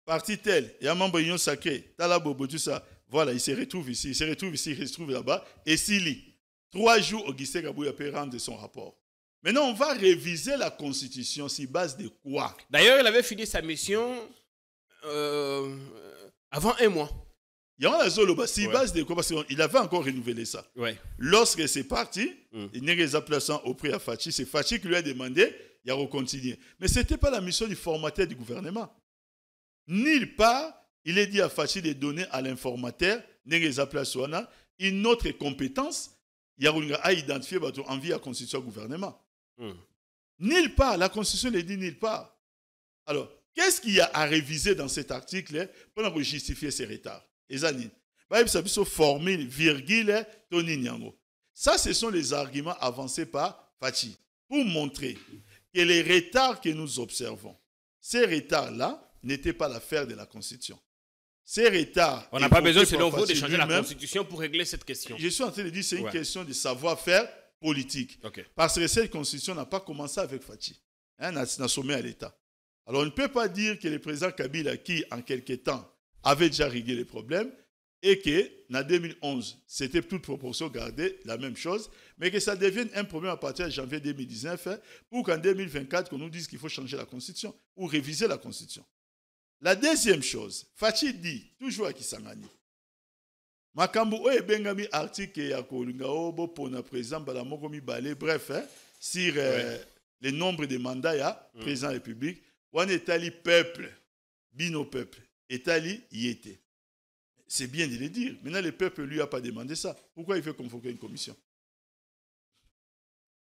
Parti tel, il y a un membre de l'Union sacrée, Talabobo, tout ça. Voilà, il se retrouve ici, il se retrouve là-bas. Et s'il lit, 3 jours, Augustin Kabouya peut rendre son rapport. Maintenant, on va réviser la Constitution sur base de quoi? D'ailleurs, il avait fini sa mission avant 1 mois. Il y a un zolo, sur base de quoi? Parce qu'il avait encore renouvelé ça. Ouais. Lorsque c'est parti, il n'est pas plaçant auprès de Fachi. C'est Fachi qui lui a demandé, il a recontinué. Mais ce n'était pas la mission du formateur du gouvernement. Nulle part, il est dit à Fachi de donner à l'informateur, une autre compétence, il y a identifié en vue à la Constitution du gouvernement. Nulle part, la Constitution le dit nulle part. Alors, qu'est-ce qu'il y a à réviser dans cet article pour justifier ces retards? Formule, virgule, ça, ce sont les arguments avancés par Fachi pour montrer que les retards que nous observons, ces retards-là, n'étaient pas l'affaire de la Constitution. Ces retards... On n'a pas besoin, selon vous, de changer la Constitution pour régler cette question. Je suis en train de dire que c'est une question de savoir-faire politique. Okay. Parce que cette Constitution n'a pas commencé avec Fachi. N'a sommet à l'État. Alors, on ne peut pas dire que le président Kabila, qui, en quelque temps, avait déjà réglé les problèmes, et que, en 2011, c'était toute proportion gardée, la même chose, mais que ça devienne un problème à partir de janvier 2019, pour qu'en 2024, qu'on nous dise qu'il faut changer la Constitution, ou réviser la Constitution. La deuxième chose, Fachi dit, toujours à Kisangani, Makambu oye bengami article ya kolinga obo pona président bala moko mi balé bref sur le nombre de mandats, il y a président de la République. On est allé peuple, bino peuple, est allé y était. C'est bien de le dire. Maintenant, le peuple, lui, n'a pas demandé ça. Pourquoi il veut convoquer une commission?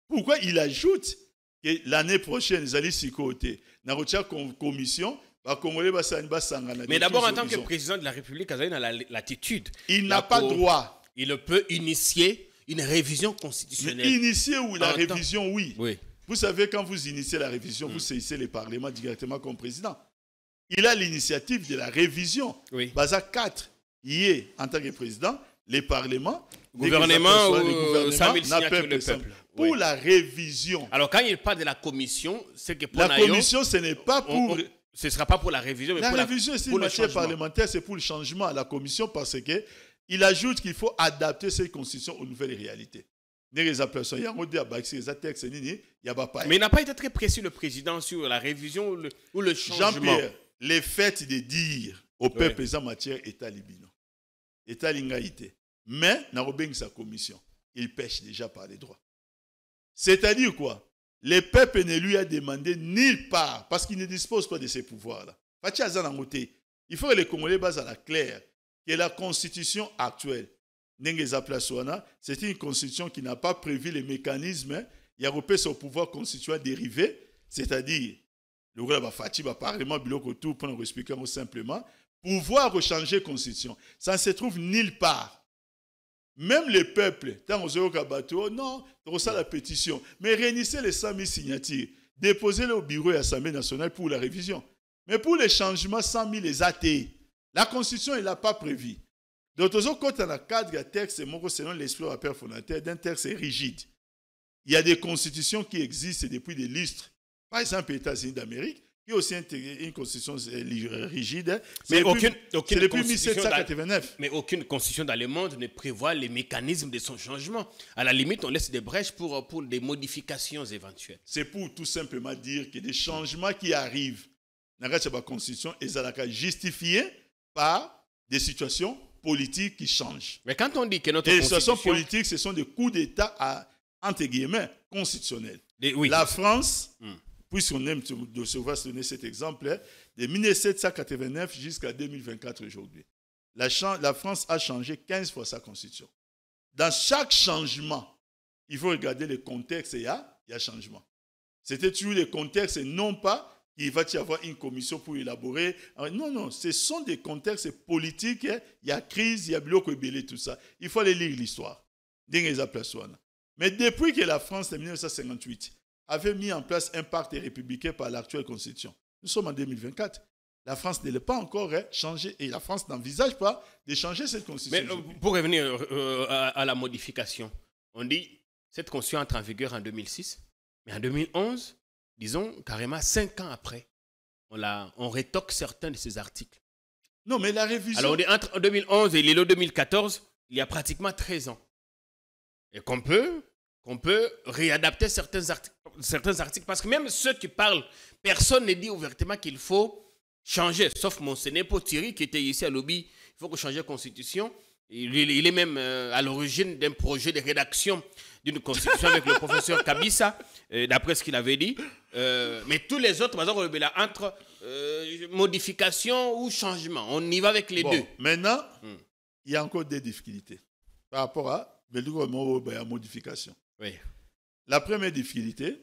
Pourquoi il ajoute que l'année prochaine, ils allaient s'y côté. Dans une commission, mais d'abord, en tant que président de la République, il a l'attitude. Il n'a pas droit. Il peut initier une révision constitutionnelle. Mais initier ou la révision, oui. Oui. Vous savez, quand vous initiez la révision, vous saisissez le Parlement directement comme président. Il a l'initiative de la révision. Oui. Baza 4, il est, en tant que président, le Parlement, gouvernement ou 100 000 signatures le peuple. Pour la révision. Alors, quand il parle de la commission, c'est que pour la commission, ce n'est pas pour... ce ne sera pas pour la révision, mais la pour révision, c'est une matière parlementaire, c'est pour le changement à la commission parce qu'il ajoute qu'il faut adapter cette constitution aux nouvelles réalités. Mais il n'a pas été très précis, le président, sur la révision ou le changement. Jean-Pierre, le fait de dire au peuple en matière État libino, État lingaïté, mais dans sa commission, il pêche déjà par les droits. C'est-à-dire quoi? Le peuple ne lui a demandé nulle part, parce qu'il ne dispose pas de ces pouvoirs-là. Il faut que les Congolais basent à la claire que la constitution actuelle, c'est une constitution qui n'a pas prévu les mécanismes. Il y a repéré son pouvoir constituant dérivé, c'est-à-dire, le Parlement, pour nous expliquer simplement, pouvoir rechanger la constitution. Ça ne se trouve nulle part. Même les peuples, tant aux non, on la pétition, mais réunissez les 100 000 signatures, déposez-les au bureau de l'Assemblée nationale pour la révision. Mais pour les changements, 100 000 les athées. La Constitution, elle n'a pas prévu. Donc, quand on a cadre texte, selon l'esprit fondateur d'un texte rigide. Il y a des constitutions qui existent depuis des lustres. Par exemple, les États-Unis d'Amérique, qui a aussi une constitution rigide. Mais aucune depuis 1789. Mais aucune constitution dans le monde ne prévoit les mécanismes de son changement. À la limite, on laisse des brèches pour des modifications éventuelles. C'est pour tout simplement dire que des changements qui arrivent dans la constitution, ils sont justifiés par des situations politiques qui changent. Mais quand on dit que notre constitution... Les situations politiques, ce sont des coups d'État entre guillemets constitutionnels. Oui. La France... Puisqu'on aime de se voir donner cet exemple, de 1789 jusqu'à 2024 aujourd'hui. La France a changé 15 fois sa constitution. Dans chaque changement, il faut regarder le contexte et il y a changement. C'était toujours le contexte et non pas qu'il va y avoir une commission pour élaborer. Non, ce sont des contextes politiques. Il y a crise, il y a bloc et tout ça. Il faut aller lire l'histoire. Mais depuis que la France, en 1958, avait mis en place un pacte républicain par l'actuelle constitution. Nous sommes en 2024. La France ne l'a pas encore changé et la France n'envisage pas de changer cette constitution. Mais pour revenir à la modification, on dit que cette constitution entre en vigueur en 2006, mais en 2011, disons carrément 5 ans après, on rétoque certains de ces articles. Non, mais la révision... Alors on dit entre 2011 et le 2014, il y a pratiquement 13 ans. Et qu'on peut réadapter certains articles. Parce que même ceux qui parlent, personne ne dit ouvertement qu'il faut changer. Sauf Monsenepo Thierry qui était ici à Lobby. Il faut qu'on change la constitution. Il est même à l'origine d'un projet de rédaction d'une constitution avec le professeur Kabissa, d'après ce qu'il avait dit. Mais tous les autres, par exemple, entre modification ou changement, on y va avec les deux. Maintenant, il y a encore des difficultés par rapport à la modification. Oui. La première difficulté,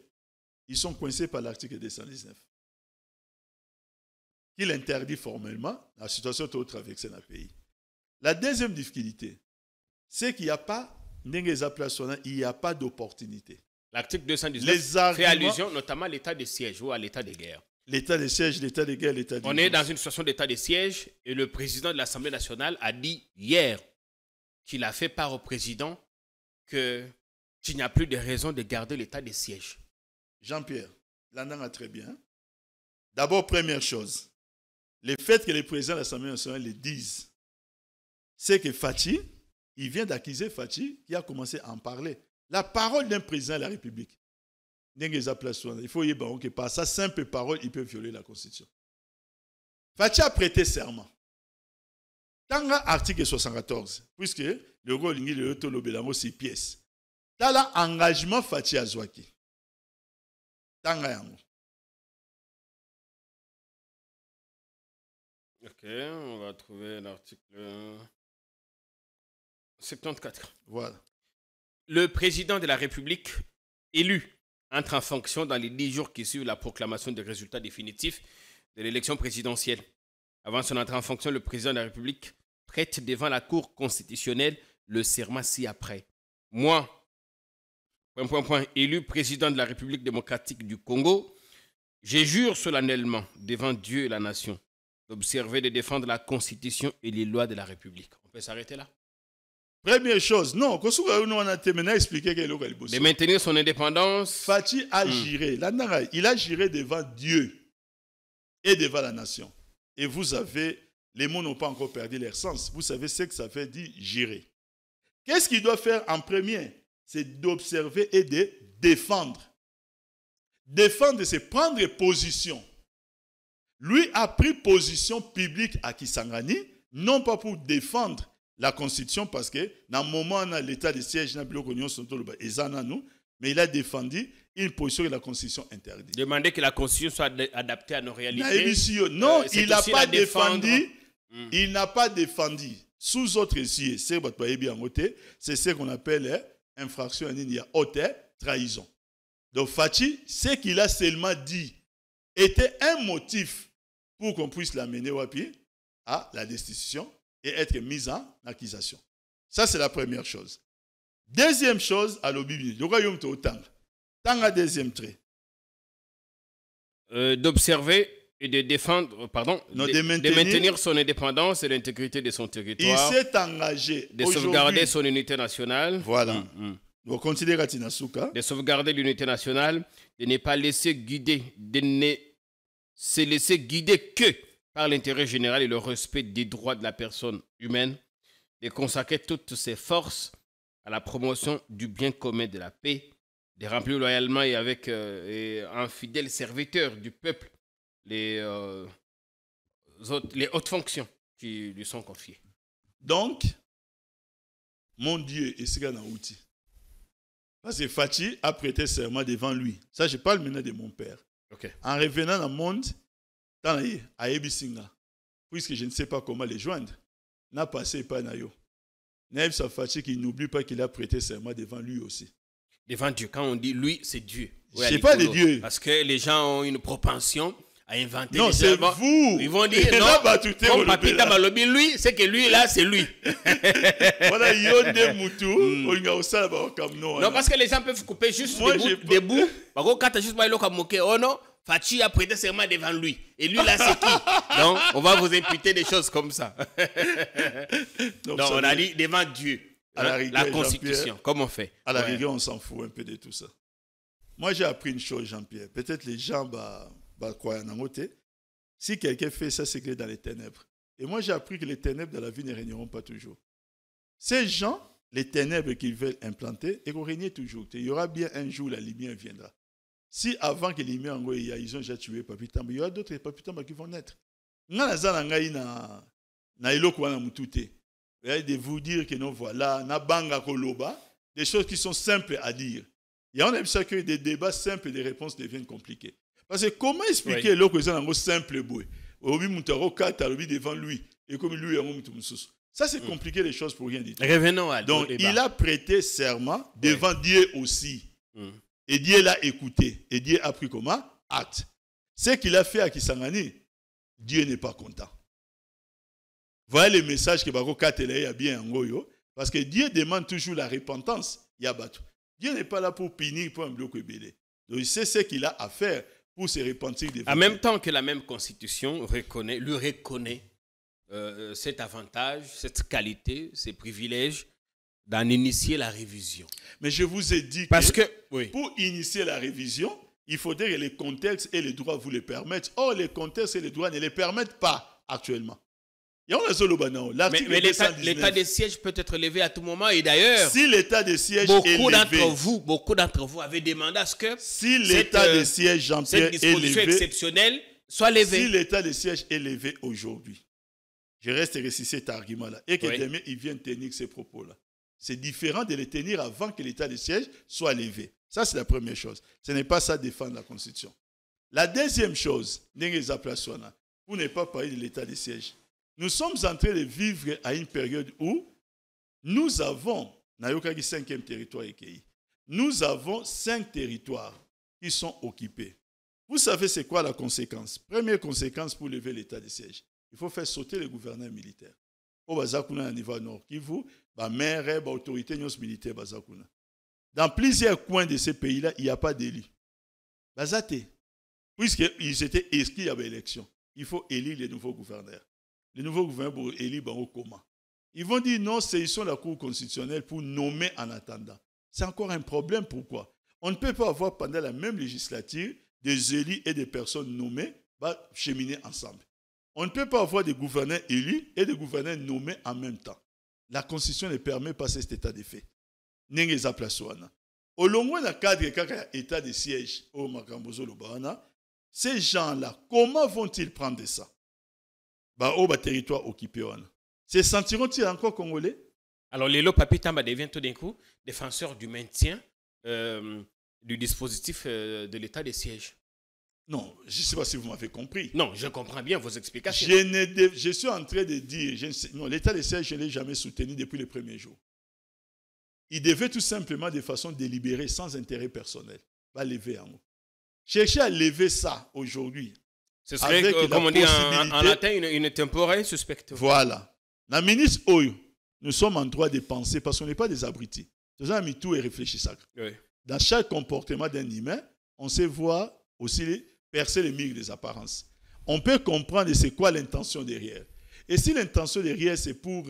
ils sont coincés par l'article 219. Qu'il interdit formellement la situation de traverser dans le pays. La deuxième difficulté, c'est qu'il n'y a pas d'opportunité. L'article 219 fait allusion notamment à l'état de siège ou à l'état de guerre. L'état de siège, l'état de guerre, l'état de On est dans une situation d'état de siège et le président de l'Assemblée nationale a dit hier qu'il a fait part au président qu'il n'y a plus de raison de garder l'état de siège. Jean-Pierre, l'Andan a très bien. D'abord, première chose, le fait que les présidents de l'Assemblée nationale le disent, c'est que Fachi, il vient d'accuser Fachi qui a commencé à en parler. La parole d'un président de la République, il faut y que par sa simple parole, il peut violer la Constitution. Fachi a prêté serment. Dans l'article 74, puisque le rôle de 6 pièces, dans l'engagement Fachi Azouaki. Tanga yango. Ok, on va trouver l'article 74. Voilà. Le président de la République élu entre en fonction dans les 10 jours qui suivent la proclamation des résultats définitifs de l'élection présidentielle. Avant son entrée en fonction, le président de la République prête devant la Cour constitutionnelle le serment ci-après. Moi, élu président de la République démocratique du Congo, je jure solennellement devant Dieu et la nation d'observer et de défendre la Constitution et les lois de la République. On peut s'arrêter là? Première chose, non, on a terminé à expliquer que de maintenir son indépendance. Fachi a juré. Il a juré devant Dieu et devant la nation. Et vous avez, les mots n'ont pas encore perdu leur sens. Vous savez ce que ça veut dire jurer. Qu'est-ce qu'il doit faire en premier? C'est d'observer et de défendre. Défendre, c'est prendre position. Lui a pris position publique à Kisangani, non pas pour défendre la Constitution, parce que dans le moment où l'état de siège, mais il a défendu une position que la Constitution interdit. Demander que la Constitution soit adaptée à nos réalités. Non, il n'a pas défendu. Il n'a pas défendu. Sous autres yeux, c'est ce qu'on appelle infraction à haute trahison. Donc Fachi, ce qu'il a seulement dit était un motif pour qu'on puisse l'amener à la destitution et être mis en accusation. Ça, c'est la première chose. Deuxième chose, à l'obéi, le royaume de Otanga. Tanga, deuxième trait. D'observer et de défendre, de maintenir son indépendance et l'intégrité de son territoire. Il s'est engagé de sauvegarder son unité nationale. Voilà. Vous continuez à Tinasuka. De sauvegarder l'unité nationale, de ne pas laisser guider, de ne se laisser guider que par l'intérêt général et le respect des droits de la personne humaine, de consacrer toutes ses forces à la promotion du bien commun de la paix, de remplir loyalement et avec un fidèle serviteur du peuple les hautes fonctions qui lui sont confiées. Donc, mon Dieu, est-ce qu'il y a un outil? Parce que Fachi a prêté serment devant lui. Ça, je parle maintenant de mon père. Okay. En revenant dans le monde, à Ebisinga, puisque je ne sais pas comment les joindre, n'a passé pas Nayo. Naïf Safachi qui n'oublie pas qu'il a prêté serment devant lui aussi. Devant Dieu, quand on dit lui, c'est Dieu. Ouais, c'est pas de Dieu. Parce que les gens ont une propension à inventer. Non, c'est vous. Ils vont dire non. Comme Papita Malobi, lui, c'est que lui là, c'est lui. Voilà, Yonde Moutou. Non, parce que les gens peuvent couper juste des bouts. Par contre, quand tu as juste pas oh non. Fachi a prêté serment devant lui. Et lui, là, c'est qui? Donc, on va vous imputer des choses comme ça. Donc on a dit devant Dieu. La Constitution. Comment on fait? À la rigueur, on s'en fout un peu de tout ça. Moi, j'ai appris une chose, Jean-Pierre. Peut-être les gens croient en côté. Si quelqu'un fait ça, c'est qu'il est dans les ténèbres. Et moi, j'ai appris que les ténèbres de la vie ne régneront pas toujours. Ces gens, les ténèbres qu'ils veulent implanter, ils vont régner toujours. Il y aura bien un jour où la lumière viendra. Si avant que les lumières ils ont déjà tué Papitamba, il y aura d'autres Papitamba qui vont naître. De vous dire que non, voilà, des choses qui sont simples à dire. Il y a un que des débats simples et des réponses deviennent compliquées. Parce que comment expliquer l'autre simple devant lui et comme lui ça c'est compliqué les choses pour rien dire. Revenons à donc il a prêté serment devant Dieu aussi. Et Dieu l'a écouté. Et Dieu a pris comment? Acte. Ce qu'il a fait à Kisangani, Dieu n'est pas content. Voilà le message que Bako Katele a bien en Goyo. Parce que Dieu demande toujours la repentance. Dieu n'est pas là pour punir pour un bloc ébélé. Donc c'est ce qu'il a à faire pour se repentir. En même temps que la même constitution lui reconnaît cet avantage, cette qualité, ces privilèges d'en initier la révision. Mais je vous ai dit pour initier la révision, il faudrait que les contextes et les droits vous le permettent. Or, les contextes et les droits ne les permettent pas actuellement. Mais l'état de siège peut être levé à tout moment. Et d'ailleurs, si l'état de siège beaucoup d'entre vous avaient demandé à ce que si l'état de siège, Jean-Pierre, cette disposition exceptionnelle soit levée. Si l'état de siège est levé aujourd'hui, je reste resté cet argument-là, et que demain, ils viennent tenir ces propos-là. C'est différent de les tenir avant que l'état de siège soit levé. Ça, c'est la première chose. Ce n'est pas ça défendre la Constitution. La deuxième chose, pour ne pas parler de l'état de siège, nous sommes en train de vivre à une période où nous avons, Nayokaki 5e territoire EKI, nous avons 5 territoires qui sont occupés. Vous savez c'est quoi la conséquence? Première conséquence pour lever l'état de siège, il faut faire sauter les gouverneurs militaires. Au Bazakuna, au niveau nord Kivu, maire, autorité militaire Bazakuna. Dans plusieurs coins de ces pays-là, il n'y a pas d'élus. Bazate, puisqu'ils étaient inscrits à l'élection, il faut élire les nouveaux gouverneurs. Les nouveaux gouverneurs pour élire au comment? Ils vont dire non, c'est ici la Cour constitutionnelle pour nommer en attendant. C'est encore un problème. Pourquoi? On ne peut pas avoir pendant la même législature des élus et des personnes nommées cheminer ensemble. On ne peut pas avoir des gouverneurs élus et des gouverneurs nommés en même temps. La Constitution ne permet pas cet état de fait. Au long de cadre de l'état de siège au Makambozo Lobana, ces gens-là, comment vont-ils prendre ça? Au territoire occupé. Se sentiront-ils encore congolais? Alors, Lelo Papi Tamba devient tout d'un coup défenseur du maintien du dispositif de l'état de siège. Non, je ne sais pas si vous m'avez compris. Non, je comprends bien vos explications. Je suis en train de dire, non, l'état de siège, je ne l'ai jamais soutenu depuis le premier jour. Il devait tout simplement, de façon délibérée, sans intérêt personnel, lever en haut. Chercher à lever ça aujourd'hui. Ce serait, comme on dit en latin, une temporelle suspecte. Voilà. La ministre Oyo, nous sommes en droit de penser parce qu'on n'est pas des abrutis. Nous avons mis tout et réfléchi ça. Oui. Dans chaque comportement d'un humain, on sait voir aussi percer les murs des apparences. On peut comprendre c'est quoi l'intention derrière. Et si l'intention derrière, c'est pour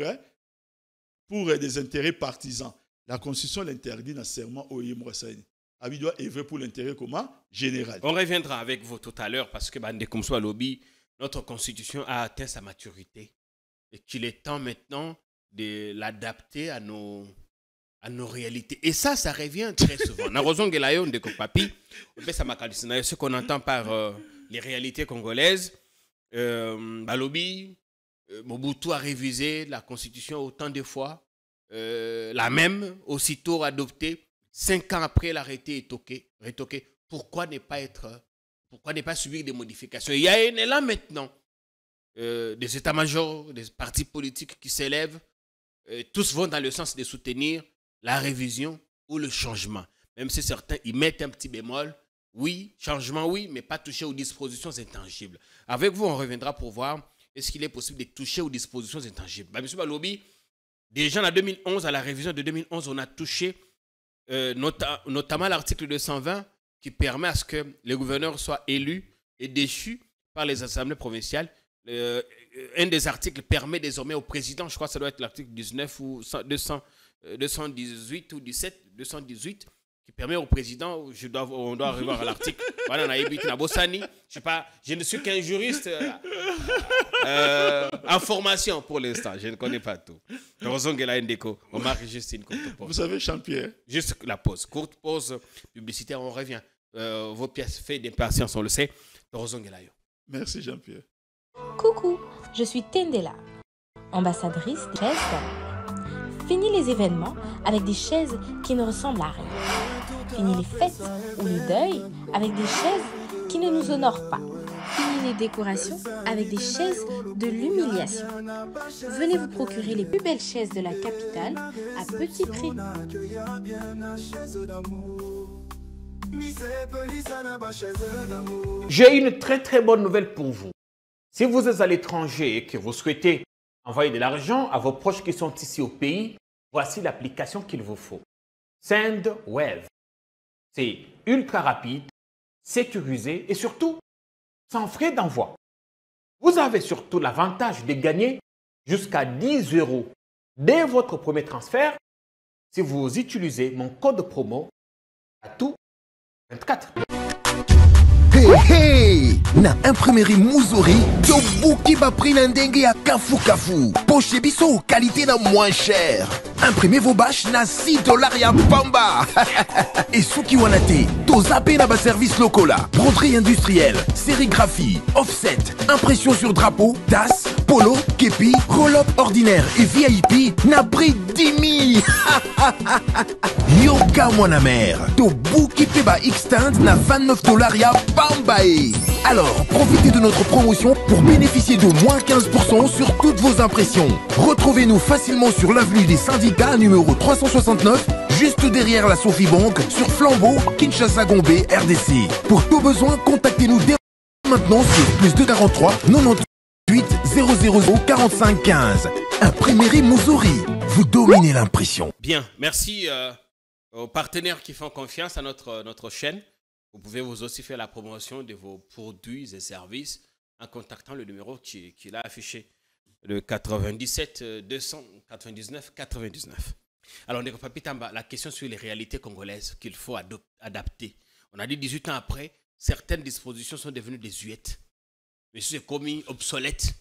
des intérêts partisans, la Constitution l'interdit nécessairement au Yemouassaïni. Il doit œuvrer pour l'intérêt commun général. On reviendra avec vous tout à l'heure parce que notre Constitution a atteint sa maturité et qu'il est temps maintenant de l'adapter à nos réalités. Et ça revient très souvent. Ce qu'on entend par les réalités congolaises, Mobutu a révisé la Constitution autant de fois, la même, aussitôt adoptée. 5 ans après, l'arrêté est retoqué. Pourquoi ne pas subir des modifications? Il y a un élan maintenant des états-majors, des partis politiques qui s'élèvent. Tous vont dans le sens de soutenir la révision ou le changement. Même si certains y mettent un petit bémol. Oui, changement, oui, mais pas toucher aux dispositions intangibles. Avec vous, on reviendra pour voir est-ce qu'il est possible de toucher aux dispositions intangibles. Monsieur Balobi, déjà en 2011, à la révision de 2011, on a touché notamment l'article 220 qui permet à ce que les gouverneurs soient élus et déchus par les assemblées provinciales. Un des articles permet désormais au président, je crois que ça doit être l'article 19 ou 218 ou 218, qui permet au président, on doit arriver à l'article. Voilà, je ne suis qu'un juriste en formation pour l'instant, je ne connais pas tout. On marque juste une courte pause. Vous savez, Jean-Pierre. Juste la pause, courte pause publicitaire, on revient. Vos pièces faites d'impatience, on le sait. Merci Jean-Pierre. Coucou, je suis Tendela, ambassadrice des chaises. Fini les événements avec des chaises qui ne ressemblent à rien. Fini les fêtes ou le deuil avec des chaises qui ne nous honorent pas. Fini les décorations avec des chaises de l'humiliation. Venez vous procurer les plus belles chaises de la capitale à petit prix. J'ai une très très bonne nouvelle pour vous. Si vous êtes à l'étranger et que vous souhaitez envoyer de l'argent à vos proches qui sont ici au pays, voici l'application qu'il vous faut. SendWave. C'est ultra rapide, sécurisé et surtout sans frais d'envoi. Vous avez surtout l'avantage de gagner jusqu'à 10 € dès votre premier transfert si vous utilisez mon code promo ATOU24. Hey, hey! na imprimerie Muzuri tobuki bapri na ndenge ya kafu kafu. Poche biso qualité na moins cher. Imprimez vos bâches na $6 ya pamba. Et souki wanate, tozape na ba service lokola, broderie industrielle, sérigraphie, offset, impression sur drapeau, tasse, polo, képi, roll-up ordinaire et VIP na prix 10 000. Yoka mwana mère, tobuki peba extend na $29 ya pamba. Alors, profitez de notre promotion pour bénéficier de moins 15% sur toutes vos impressions. Retrouvez-nous facilement sur l'avenue des Syndicats numéro 369, juste derrière la Sophie Bank, sur Flambeau, Kinshasa Gombe, RDC. Pour tout besoin, contactez-nous dès maintenant sur +243 98 000 45 15. Imprimerie Muzuri, vous dominez l'impression. Bien, merci aux partenaires qui font confiance à notre chaîne. Vous pouvez vous aussi faire la promotion de vos produits et services en contactant le numéro qui est affiché, le 97 299 99. Alors, la question sur les réalités congolaises qu'il faut adapter. On a dit 18 ans après, certaines dispositions sont devenues désuètes. Mais c'est commis obsolète.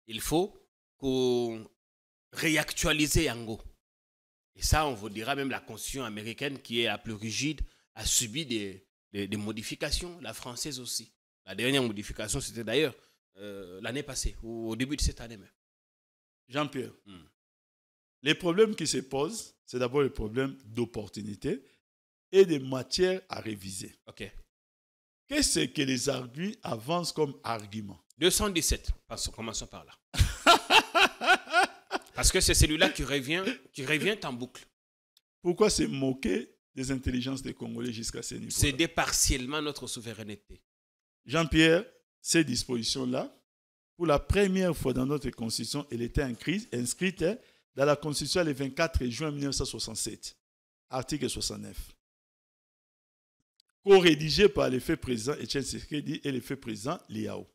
Il faut qu'on réactualise Yango. Et ça, on vous dira même la constitution américaine qui est la plus rigide a subi des modifications, la française aussi. La dernière modification, c'était d'ailleurs l'année passée, ou au début de cette année même. Jean-Pierre, les problèmes qui se posent, c'est d'abord le problème d'opportunité et de matière à réviser. Ok. Qu'est-ce que les arguits avancent comme argument? 217, commençons par là. Parce que c'est celui-là qui revient en boucle. Pourquoi se moquer des intelligences des Congolais jusqu'à ce niveau? Céder partiellement notre souveraineté. Jean-Pierre, ces dispositions-là, pour la première fois dans notre Constitution, elle était inscrite dans la Constitution le 24 juin 1967, article 69. Co-rédigé par le fait président Etienne Tshisekedi et le fait président Liao.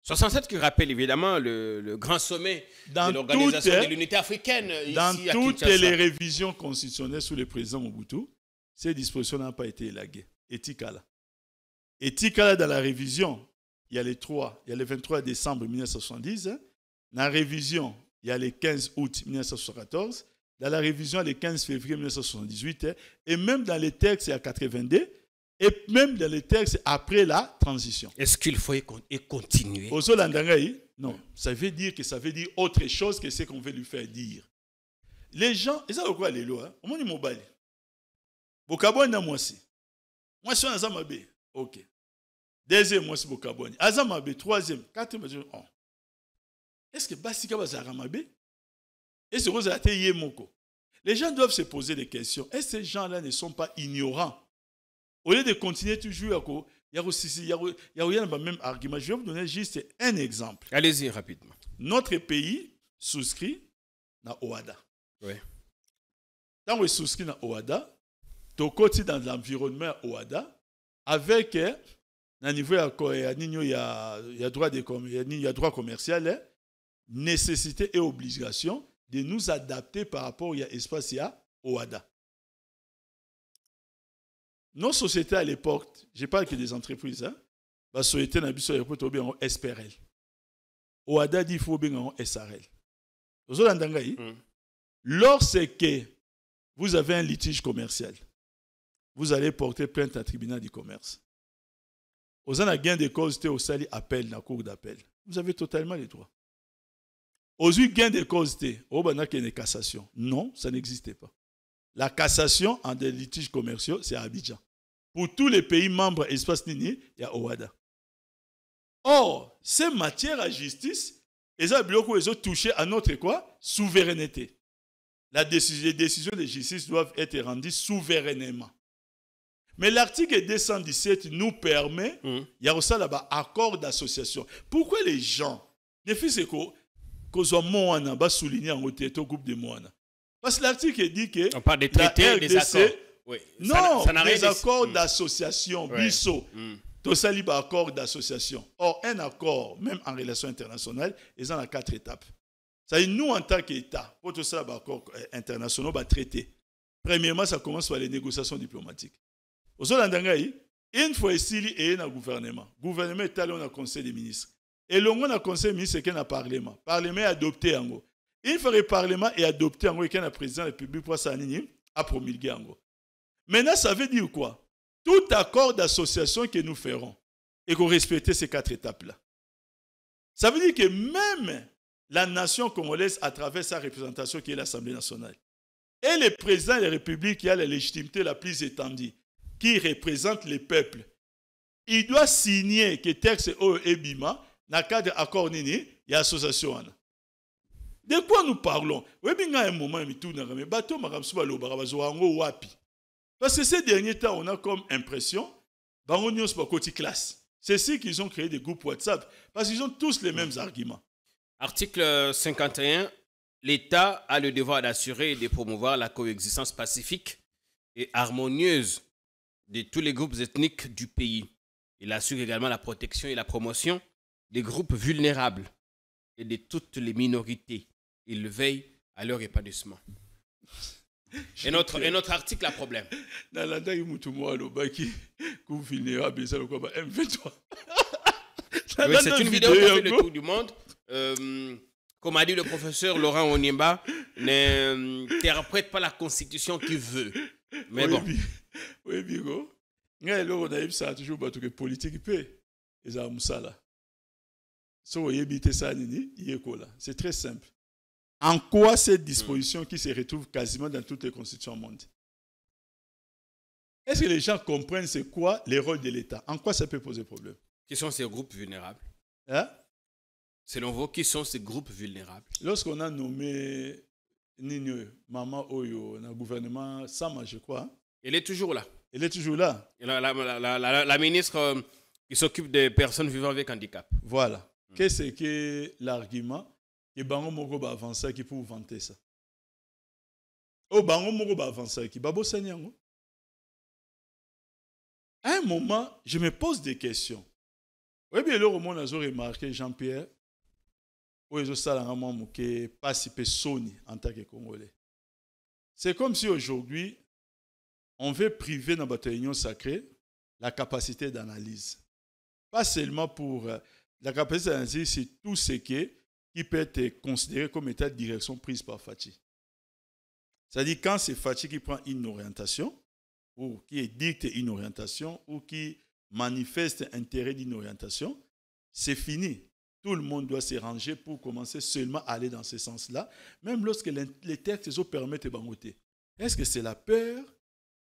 67 qui rappelle évidemment le grand sommet de l'Organisation de l'Unité africaine. Dans ici, toutes les révisions constitutionnelles sous le président Mobutu, ces dispositions n'ont pas été élaguées. Etikala. Etikala, dans la révision, il y a le 23 décembre 1970. Dans la révision, il y a le 15 août 1974. Dans la révision, le 15 février 1978. Et même dans les textes, il y a 82. Et même dans les textes après la transition. Est-ce qu'il faut continuer? Au Zolandangaï, non. Ça veut dire autre chose que ce qu'on veut lui faire dire. Les gens, et ça veut quoi les lois? Au moins, ils m'ont balé. Bokabouane na moi aussi. Moi, je suis un Azamabe. Ok. Deuxième, moi, c'est Bokabouane. Azamabe, troisième, quatrième, oh. Est-ce que Basika va Zaramabe? Est-ce que vous avez été Yemoko? Les gens doivent se poser des questions. Est-ce que ces gens-là ne sont pas ignorants? Au lieu de continuer toujours, il y a le même argument. Je vais vous donner juste un exemple. Allez-y rapidement. Notre pays souscrit à OADA. Oui. Quand on souscrit à OADA, tu côté dans l'environnement OADA, avec un niveau il y a droit commercial, nécessité et obligation de nous adapter par rapport à l'espace OADA. Nos sociétés à l'époque, je parle que des entreprises, la société n'a pas été en SPRL. OADA dit qu'il faut bien en SRL. Lorsque vous avez un litige commercial, vous allez porter plainte à tribunal du commerce. Vous avez un gain de cause, au sali appel, dans la cour d'appel. Vous avez totalement les droits. Aujourd'hui, gain de cause, au banque une cassation. Non, ça n'existait pas. La cassation en des litiges commerciaux, c'est à Abidjan. Pour tous les pays membres espace Nini, il y a OADA. Or, ces matières à justice, ils ont touché à notre quoi? Souveraineté. Les décisions de justice doivent être rendues souverainement. Mais l'article 217 nous permet, il y a aussi là-bas accord d'association. Pourquoi les gens ne font que soit Moana, va souligner en côté au groupe de Moana? Parce que l'article dit que on parle des traités, RDC, des accords. Oui. Non, des accords d'association, BISO. Tout ça, il y a un accord d'association. Or, un accord, même en relation internationale, ils ont 4 étapes. Ça veut dire, nous, en tant qu'État, pour tout ça, l'accord international va traiter. Premièrement, ça commence par les négociations diplomatiques. Au Zolandangaï, Une fois ici, il y a un gouvernement. Le gouvernement est allé au conseil des ministres. Et le conseil des ministres, c'est qu'il y a un parlement. Le parlement est adopté. Une fois que le parlement est adopté, il y a un président de la République pour à promulguer. Maintenant, ça veut dire quoi? Tout accord d'association que nous ferons et qu'on respecte ces 4 étapes-là. Ça veut dire que même la nation congolaise, à travers sa représentation qui est l'Assemblée nationale, et le président de la République qui a la légitimité la plus étendue, qui représente les peuples, il doit signer que texte Ebima dans le cadre d'accord nini et l'association. De quoi nous parlons? Oui, bien, un moment, mais bateau wapi. Parce que ces derniers temps, on a comme impression, Bango c'est pas côté classe. C'est ici qu'ils ont créé des groupes WhatsApp, parce qu'ils ont tous les mêmes arguments. Article 51, l'État a le devoir d'assurer et de promouvoir la coexistence pacifique et harmonieuse de tous les groupes ethniques du pays. Il assure également la protection et la promotion des groupes vulnérables et de toutes les minorités. Il veille à leur épanouissement. Et notre article a problème. Oui, c'est une vidéo qui a fait le tour du monde. Comme a dit le professeur Laurent Onyemba, n'interprète pas la constitution qu'il veut. Mais bon. Oui, Bigo. On a toujours battu que politique paie. Et ça, c'est très simple. En quoi cette disposition qui se retrouve quasiment dans toutes les constitutions du monde? Est-ce que les gens comprennent c'est quoi les rôles de l'État? En quoi ça peut poser problème? Qui sont ces groupes vulnérables? Hein? Selon vous, qui sont ces groupes vulnérables? Lorsqu'on a nommé Nino, Maman Oyo, dans le gouvernement Sama, je crois. Hein? Elle est toujours là. Elle est toujours là. La ministre qui s'occupe des personnes vivant avec handicap. Voilà. Qu'est-ce que l'argument? Et Bango Moko va avancer qui pour vanter ça. Oh, Bango Moko va avancer qui va bosser nyango. À un moment, je me pose des questions. Oui, bien, là, on a remarqué Jean-Pierre, où ils ont salamé mouké pas si peu Sony en tant que Congolais. C'est comme si aujourd'hui, on veut priver dans notre union sacrée la capacité d'analyse. Pas seulement pour la capacité d'analyse, c'est tout ce qui peut être considéré comme état de direction prise par Fachi. C'est-à-dire quand c'est Fachi qui prend une orientation, ou qui dicte une orientation, ou qui manifeste intérêt d'une orientation, c'est fini. Tout le monde doit se ranger pour commencer seulement à aller dans ce sens-là, même lorsque les textes permettent de bangoter. Est-ce que c'est la peur?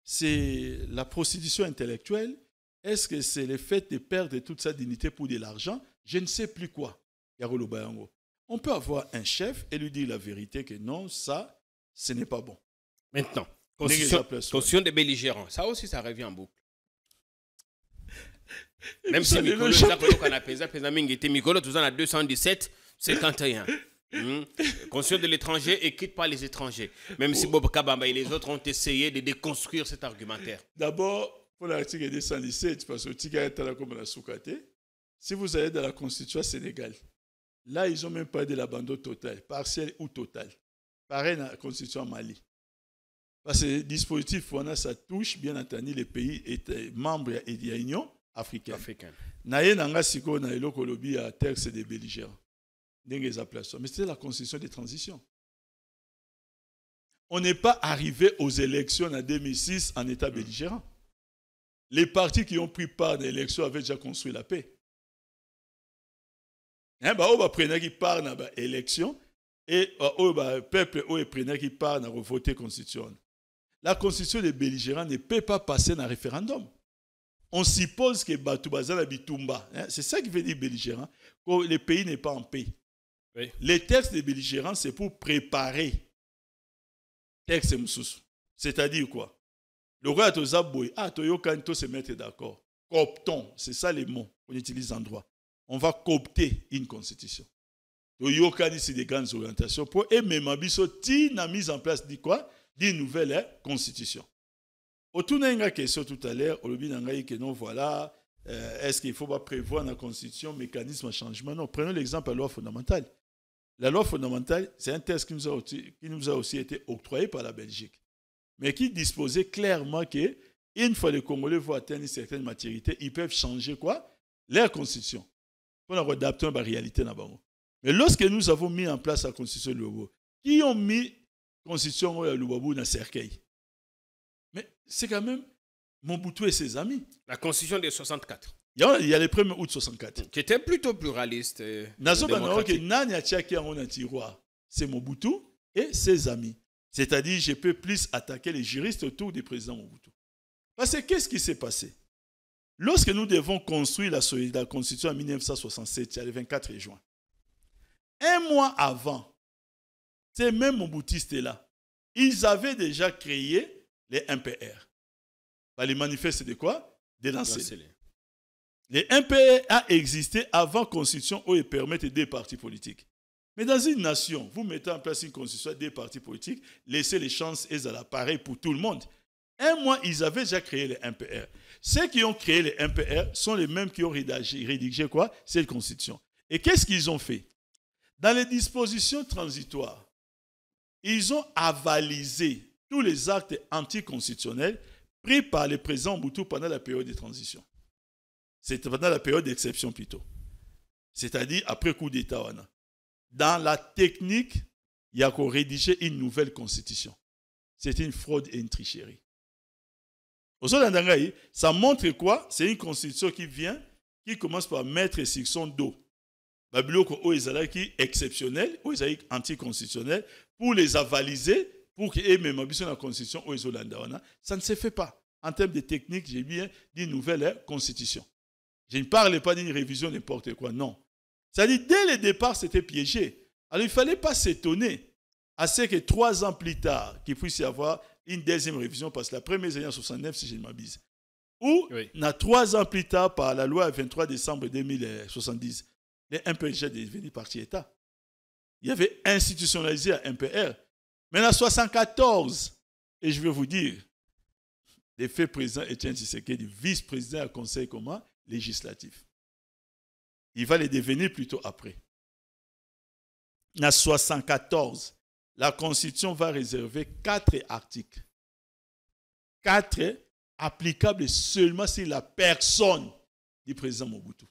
C'est la prostitution intellectuelle? Est-ce que c'est le fait de perdre toute sa dignité pour de l'argent? Je ne sais plus quoi. On peut avoir un chef et lui dire la vérité que non, ça, ce n'est pas bon. Maintenant, constitution des belligérants, ça aussi, ça revient en boucle. Même si Mikolo, qu'on appelle ça, Mikolo, tout ça, en 217, 51. Constitution de l'étranger écrite par les étrangers. Même si Bob Kabamba et les autres ont essayé de déconstruire cet argumentaire. D'abord, pour l'article 217, parce que Tika est là comme la Soukate, si vous allez dans la Constitution sénégalaise, là, ils n'ont même pas de l'abandon total, partiel ou total. Pareil dans la Constitution Mali. Parce que le dispositif, ça touche bien entendu les pays membres de l'Union africaine. Naye nanga siko na eloko lobi à texte des belligérants. Mais c'est la constitution de transition. On n'est pas arrivé aux élections en 2006 en état belligérant. Les partis qui ont pris part dans l'élection avaient déjà construit la paix. On va prendre qui part dans l'élection et le peuple qui part dans voter constitution. La constitution des belligérants ne peut pas passer dans un référendum. On suppose que Batoubaza Bitumba, c'est ça qui veut dire belligérant, que le pays n'est pas en paix. Oui. Les textes des belligérants, c'est pour préparer texte moussous. C'est-à-dire quoi? Le roi Tozaboy, Toyokanto se mettre d'accord. Cooptons, c'est ça les mots qu'on utilise en droit. On va coopter une constitution. Toyokani, c'est des grandes orientations pour et même la mise en place dit quoi? D'une nouvelle constitution. Autour d'une question tout à l'heure, on dit que non, voilà, est-ce qu'il ne faut pas prévoir dans la Constitution un mécanisme de changement? Non, prenons l'exemple de la loi fondamentale. La loi fondamentale, c'est un texte qui nous a aussi été octroyé par la Belgique, mais qui disposait clairement qu'il une fois les Congolais vont atteindre une certaine maturité, ils peuvent changer quoi? Leur constitution. Pour adapter la réalité. Mais lorsque nous avons mis en place la constitution de Luobo, qui ont mis la constitution de Luobo dans le cercueil? Mais c'est quand même Mobutu et ses amis. La constitution de 64. Il y a le 1er août 64. Qui était plutôt pluraliste. C'est Mobutu et ses amis. C'est-à-dire, je peux plus attaquer les juristes autour du président Mobutu. Parce que qu'est-ce qui s'est passé? Lorsque nous devons construire la Constitution en 1967, c'est le 24 juin. Un mois avant, c'est même Mobutistes là. Ils avaient déjà créé les MPR. Les manifestes de quoi? Des lancers. Les MPR a existé avant la Constitution où ils permettent des partis politiques. Mais dans une nation, vous mettez en place une constitution des partis politiques, laissez les chances et l'appareil pour tout le monde. Un mois, ils avaient déjà créé les MPR. Ceux qui ont créé les MPR sont les mêmes qui ont rédigé quoi? Cette constitution. Et qu'est-ce qu'ils ont fait? Dans les dispositions transitoires, ils ont avalisé tous les actes anticonstitutionnels pris par le président Mobutu pendant la période de transition. C'était pendant la période d'exception plutôt. C'est-à-dire après coup d'État. Dans la technique, il y a qu'on rédiger une nouvelle constitution. C'est une fraude et une tricherie. Ça montre quoi? C'est une constitution qui commence par mettre sur son dos. Babiloko est exceptionnel, anticonstitutionnel, pour les avaliser, pour qu'ils même la constitution ça ne se fait pas. En termes de technique, j'ai bien dit une nouvelle constitution. Je ne parle pas d'une révision n'importe quoi, non. C'est-à-dire, dès le départ, c'était piégé. Alors, il ne fallait pas s'étonner à ce que 3 ans plus tard, qu'il puisse y avoir une deuxième révision, parce que la première est en 69, si je ne m'abuse. Ou, 3 ans plus tard, par la loi 23 décembre 2070, les MPR est devenu parti-État. Il y avait institutionnalisé un MPR. Mais en 74, et je vais vous dire, les faits président Étienne Tshisekedi, vice-président du conseil commun législatif. Il va les devenir plutôt après. En 1974, la Constitution va réserver 4 articles. 4 applicables seulement sur la personne du président Mobutu.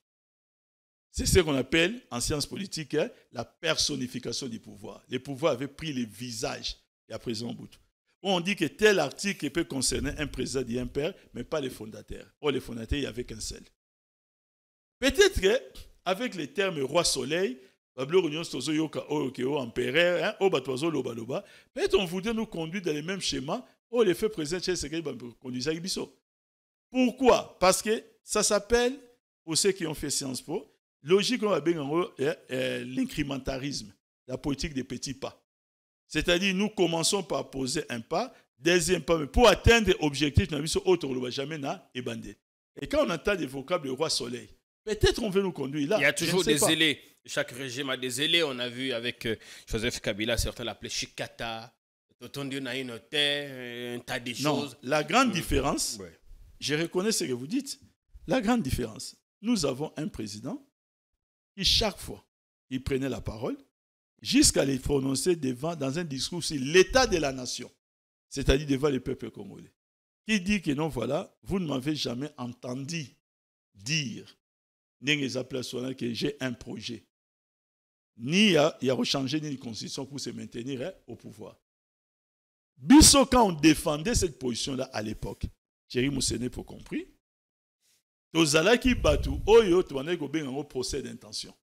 C'est ce qu'on appelle, en sciences politiques, la personnification du pouvoir. Le pouvoir avait pris le visage du président Mobutu. On dit que tel article peut concerner un président d'un père, mais pas les fondateurs. Or, les fondateurs, il n'y avait qu'un seul. Peut-être qu'avec les termes roi soleil, peut-être on voudrait nous conduire dans les mêmes schémas où les faits présents chez ce conduisent à Ibiso. Pourquoi? Parce que ça s'appelle, pour ceux qui ont fait Sciences Po, logique, on va bien l'incrémentarisme, la politique des petits pas. C'est-à-dire, nous commençons par poser un pas, deuxième pas, mais pour atteindre l'objectif, nous n'avons jamais ébandé. Et quand on entend des vocables roi soleil, peut-être on veut nous conduire là. Il y a toujours des zélés. Chaque régime a des zélés. On a vu avec Joseph Kabila, certains l'appelaient Chikata. Un tas de choses. Non, la grande différence, je reconnais ce que vous dites, la grande différence, nous avons un président qui, chaque fois, il prenait la parole, jusqu'à les prononcer dans un discours sur l'état de la nation, c'est-à-dire devant le peuple congolais, qui dit que non, voilà, vous ne m'avez jamais entendu dire que j'ai un projet. Ni il y a rechangé ni une constitution pour se maintenir au pouvoir. Bisso, quand on défendait cette position-là à l'époque, Thierry Moussene pour compris, Tozalaki Batu, Oyo, Toane Gobeng en procès d'intention.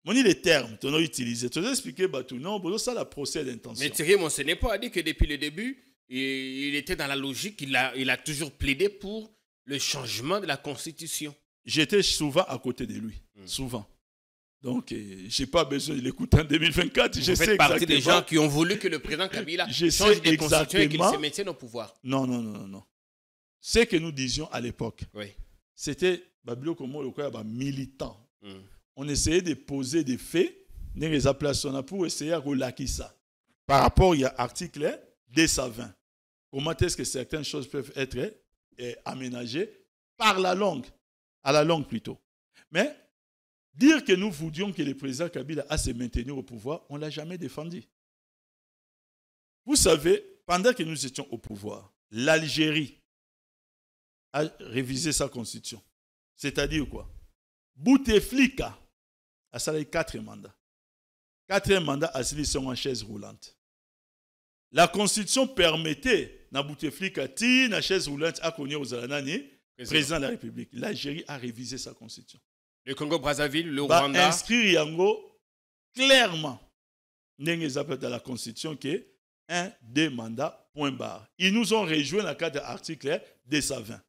On dit les termes, tu as utilisé. Tu as expliqué Batu, non, ça la procès d'intention. Mais Thierry Moussene a dit que depuis le début, il était dans la logique, il a toujours plaidé pour le changement de la constitution. J'étais souvent à côté de lui, souvent. Donc, je n'ai pas besoin de l'écouter en 2024. Vous faites partie des gens qui ont voulu que le président Kabila change de constitution et qu'il se maintienne au pouvoir. Non. Ce que nous disions à l'époque, c'était Babilo Komo le militant. On essayait de poser des faits, pour essayer de relaquer ça. Par rapport à l'article 220, comment est-ce que certaines choses peuvent être aménagées par la langue, à la langue plutôt. Mais dire que nous voulions que le président Kabila a se maintenir au pouvoir, on ne l'a jamais défendu. Vous savez, pendant que nous étions au pouvoir, l'Algérie a révisé sa constitution. C'est-à-dire quoi? Bouteflika a salé 4 mandats. 4e mandat a salé en chaise roulante. La constitution permettait na Bouteflika ti na chaise roulante à connaître aux Alanani, président de la République. L'Algérie a révisé sa constitution. Le Congo-Brazzaville, le Rwanda. Inscrire Yango clairement dans la constitution qui est 1, 2 mandats, point barre. Ils nous ont rejoint dans le cadre de l'article 220.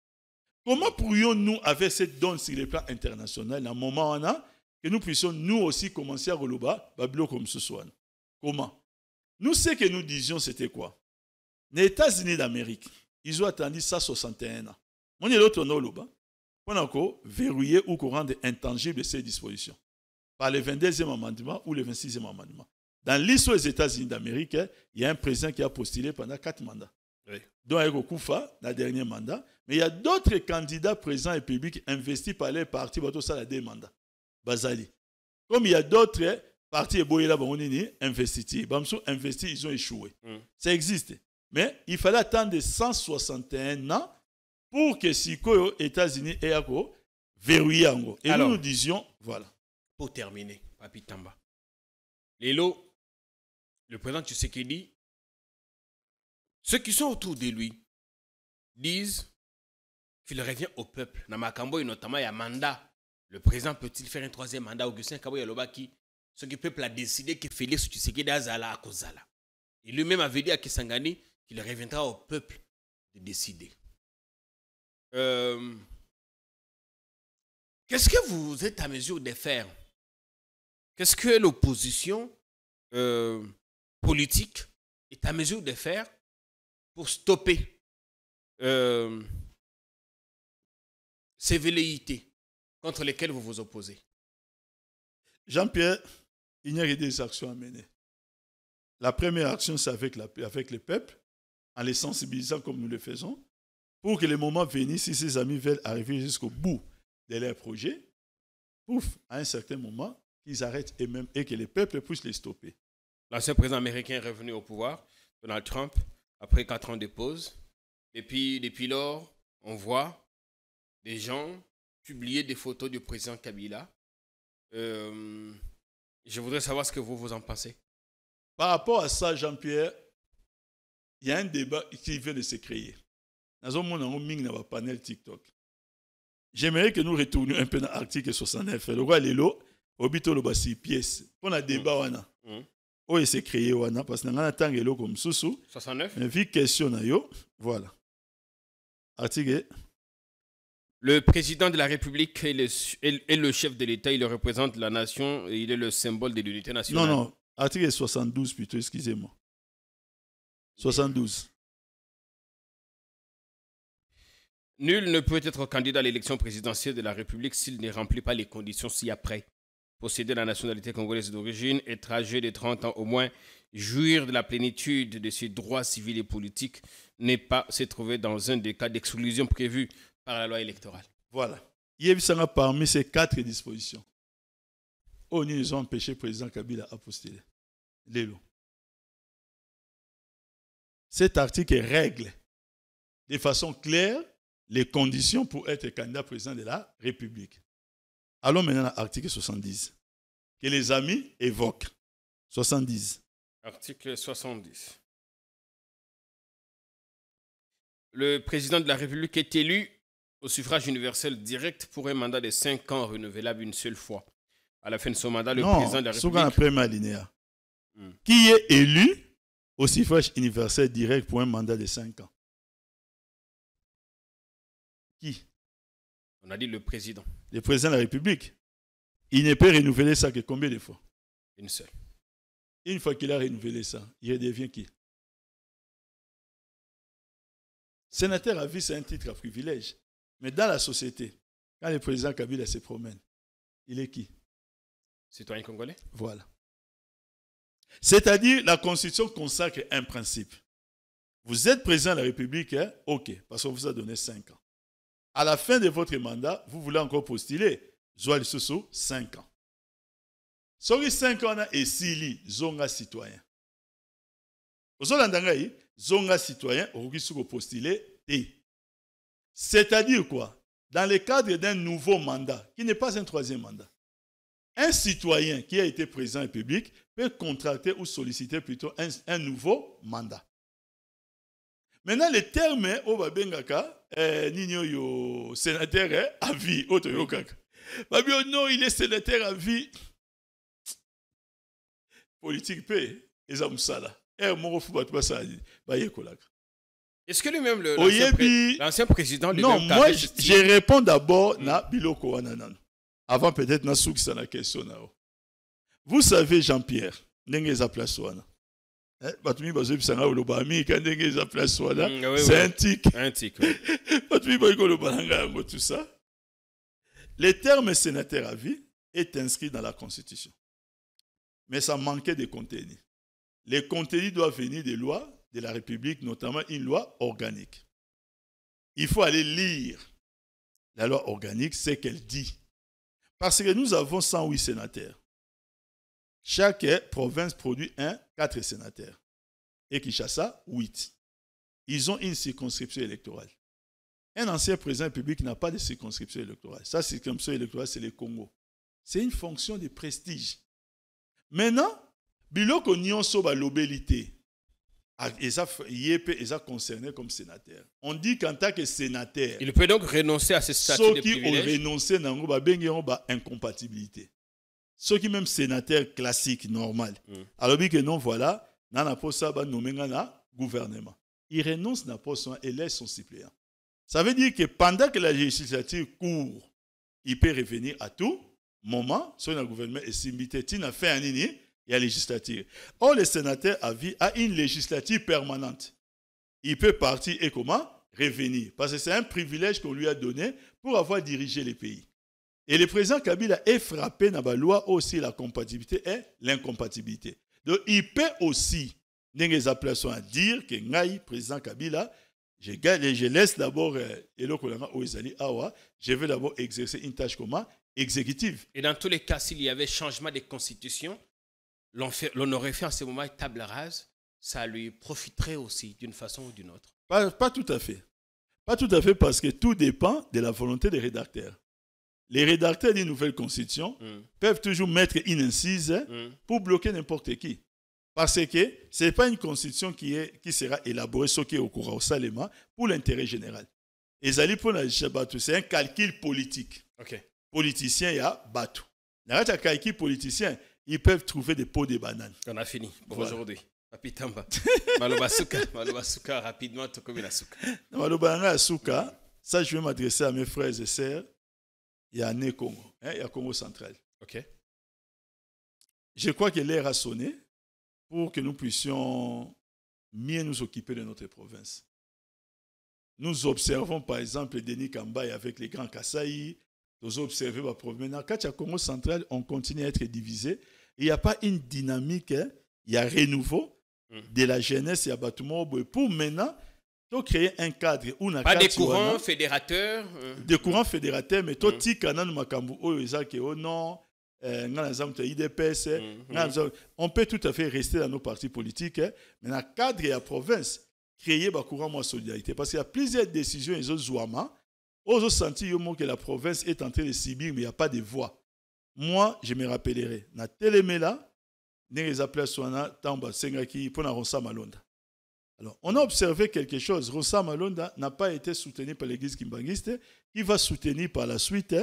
Comment pourrions-nous, avec cette donne sur le plan international, dans le moment où on a, que nous puissions nous aussi commencer à relouer Babilo comme ce soir? Comment? Nous, ce que nous disions, c'était quoi? Les États-Unis d'Amérique, ils ont attendu ça 61 ans. On est l'autre nom, on a encore verrouillé ou qu'on rende intangible ces dispositions par le 22e amendement ou le 26e amendement. Dans l'histoire des États-Unis d'Amérique, il y a un président qui a postulé pendant 4 mandats. Oui. Donc, Eko Koufa, le dernier mandat. Mais il y a d'autres candidats présents et publics investis par les partis, ça la 2 mandats. Bazali. Comme il y a d'autres partis investis, ils ont échoué. Ça existe. Mais il fallait attendre 161 ans pour que si les États-Unis aient verrouillé. Et alors, nous disions, voilà. Pour terminer, Papi Tamba. Lélo, le président Tshisekedi, ceux qui sont autour de lui disent qu'il revient au peuple. Dans Makambo, notamment, il y a un mandat. Le président peut-il faire un 3e mandat? Augustin Kaboy Alobaki, ce que le peuple a décidé que Félix Tshisekedi Azala à Kozala. Il lui-même avait dit à Kisangani qu'il reviendra au peuple de décider. Qu'est-ce que vous êtes à mesure de faire? Qu'est-ce que l'opposition politique est à mesure de faire pour stopper ces velléités contre lesquelles vous vous opposez? Jean-Pierre, il n'y a que des actions à mener. La première action, c'est avec le peuple, en les sensibilisant comme nous le faisons, pour que les moments viennent, si ces amis veulent arriver jusqu'au bout de leur projet, pouf, à un certain moment, qu'ils arrêtent eux-mêmes et que le peuple puisse les stopper. L'ancien président américain est revenu au pouvoir, Donald Trump, après 4 ans de pause. Et puis, depuis lors, on voit des gens publier des photos du président Kabila. Je voudrais savoir ce que vous en pensez. Par rapport à ça, Jean-Pierre, il y a un débat qui vient de se créer. Dans un panel TikTok. J'aimerais que nous retournions un peu dans l'article 69. Le roi Lélo, Obito le basi pièces. Pour le débat, wana. Oh, il s'est créé, wana, parce que nous avons un comme Soussou. 69. Mais vu question, voilà. Article. Le président de la République est le chef de l'État, il représente la nation et il est le symbole de l'unité nationale. Non, article 72 plutôt, excusez-moi. 72. Nul ne peut être candidat à l'élection présidentielle de la République s'il ne remplit pas les conditions ci-après. Posséder la nationalité congolaise d'origine, être âgé de 30 ans au moins, jouir de la plénitude de ses droits civils et politiques, n'est pas se trouver dans un des cas d'exclusion prévus par la loi électorale. Voilà. Il y a parmi ces 4 dispositions. Ils ont empêché le président Kabila à postuler. Lélo. Cet article règle de façon claire les conditions pour être candidat président de la République. Allons maintenant à l'article 70, que les amis évoquent. 70. Article 70. Le président de la République est élu au suffrage universel direct pour un mandat de 5 ans renouvelable une seule fois. À la fin de son mandat, le président de la République... Non, premier alinéa. Qui est élu au suffrage universel direct pour un mandat de 5 ans? Qui? On a dit le président. Le président de la République. Il ne peut renouveler ça que combien de fois? Une seule. Une fois qu'il a renouvelé ça, il redevient qui? Sénateur à vie, c'est un titre à privilège. Mais dans la société, quand le président Kabila se promène, il est qui? Citoyen congolais. Voilà. C'est-à-dire, la Constitution consacre un principe. Vous êtes président de la République, hein? Ok, parce qu'on vous a donné 5 ans. À la fin de votre mandat, vous voulez encore postuler. Zoal Soso, 5 ans. Sur 5 ans, et Sili, Zonga citoyen. Vous avez zonga citoyen, vous postuler. C'est-à-dire quoi? Dans le cadre d'un nouveau mandat, qui n'est pas un troisième mandat, un citoyen qui a été président de la République peut contracter ou solliciter plutôt un nouveau mandat. Maintenant, le terme au Babengaka, sénateur à vie, non, il est sénateur à vie. Politique paix, ils ont ça là. Est-ce que lui-même, l'ancien président, non, moi, je réponds d'abord na biloko wananan. Avant peut-être na souk ça la question na. Vous savez Jean-Pierre, ndenge za place wana. Batumi bazo bisanga olobami ka ndenge za place wana. C'est un tic. Un tic. Batumi ba ko lobalanga ngo tout ça. Le terme sénateur à vie est inscrit dans la Constitution. Mais ça manquait de contenu. Les contenus doivent venir des lois de la République, notamment une loi organique. Il faut aller lire la loi organique, ce qu'elle dit. Parce que nous avons 108 sénateurs. Chaque province produit 4 sénateurs. Et Kinshasa, 8. Ils ont une circonscription électorale. Un ancien président de la République n'a pas de circonscription électorale. Sa circonscription électorale, c'est le Congo. C'est une fonction de prestige. Maintenant, biloko nyonso ba lobelité. Ils sont concernés comme sénateur. On dit qu'en tant que sénateur, il peut donc renoncer à ce statut de privilège. Ceux qui ont renoncé à incompatibilité. Ceux qui même sénateur classique, normal. Alors que non, voilà, n'a pas ça nommé na gouvernement. Il renonce à poste et laisse son suppléant. Ça veut dire que pendant que la législature court, il peut revenir à tout moment, sur le gouvernement est simité, il a fait un nini, il y a législature. Or, le sénateur à vie a une législature permanente. Il peut partir et comment? Revenir. Parce que c'est un privilège qu'on lui a donné pour avoir dirigé les pays. Et le président Kabila est frappé dans la loi aussi la compatibilité et l'incompatibilité. Donc, il peut aussi, dire que Ngaï, président Kabila, je laisse d'abord je vais d'abord exercer une tâche comment? Exécutive. Et dans tous les cas, s'il y avait changement de constitution, l'on aurait fait à ce moment table rase, ça lui profiterait aussi d'une façon ou d'une autre. Pas tout à fait. Pas tout à fait parce que tout dépend de la volonté des rédacteurs. Les rédacteurs d'une nouvelle constitution peuvent toujours mettre une incise pour bloquer n'importe qui. Parce que ce n'est pas une constitution qui sera élaborée, ce qui est au courant au Salema, pour l'intérêt général. Et c'est un calcul politique. Okay. Politiciens, il y a Batou. Il y a un calcul politicien, ils peuvent trouver des pots de bananes. On a fini pour aujourd'hui. Papi Tamba. Maloba Souka, rapidement, Tokomi la Souka. Maloba Souka, ça je vais m'adresser à mes frères et sœurs. Il y a Né Congo, il y a Congo central. Okay. Je crois que l'heure a sonné pour que nous puissions mieux nous occuper de notre province. Nous observons par exemple Denis Kambaye avec les grands Kasaï. Nous observons la province. Quand il y a Congo central, on continue à être divisé. Il n'y a pas une dynamique, il y a renouveau de la jeunesse, il y a bâtiment pour maintenant créer un cadre où pas des courants fédérateurs. Des courants fédérateurs, mais tout petit canal makambu non. IDPS, on peut tout à fait rester dans nos partis politiques, mais dans le cadre de la province, créer un courant de solidarité. Parce qu'il y a plusieurs décisions, ils ont senti que la province est en train de subir, mais il n'y a pas de voix. Moi, je me rappellerai, dans Téléméla, alors, on a observé quelque chose. Rosa Malonda n'a pas été soutenu par l'église kimbangiste, qui va soutenir par la suite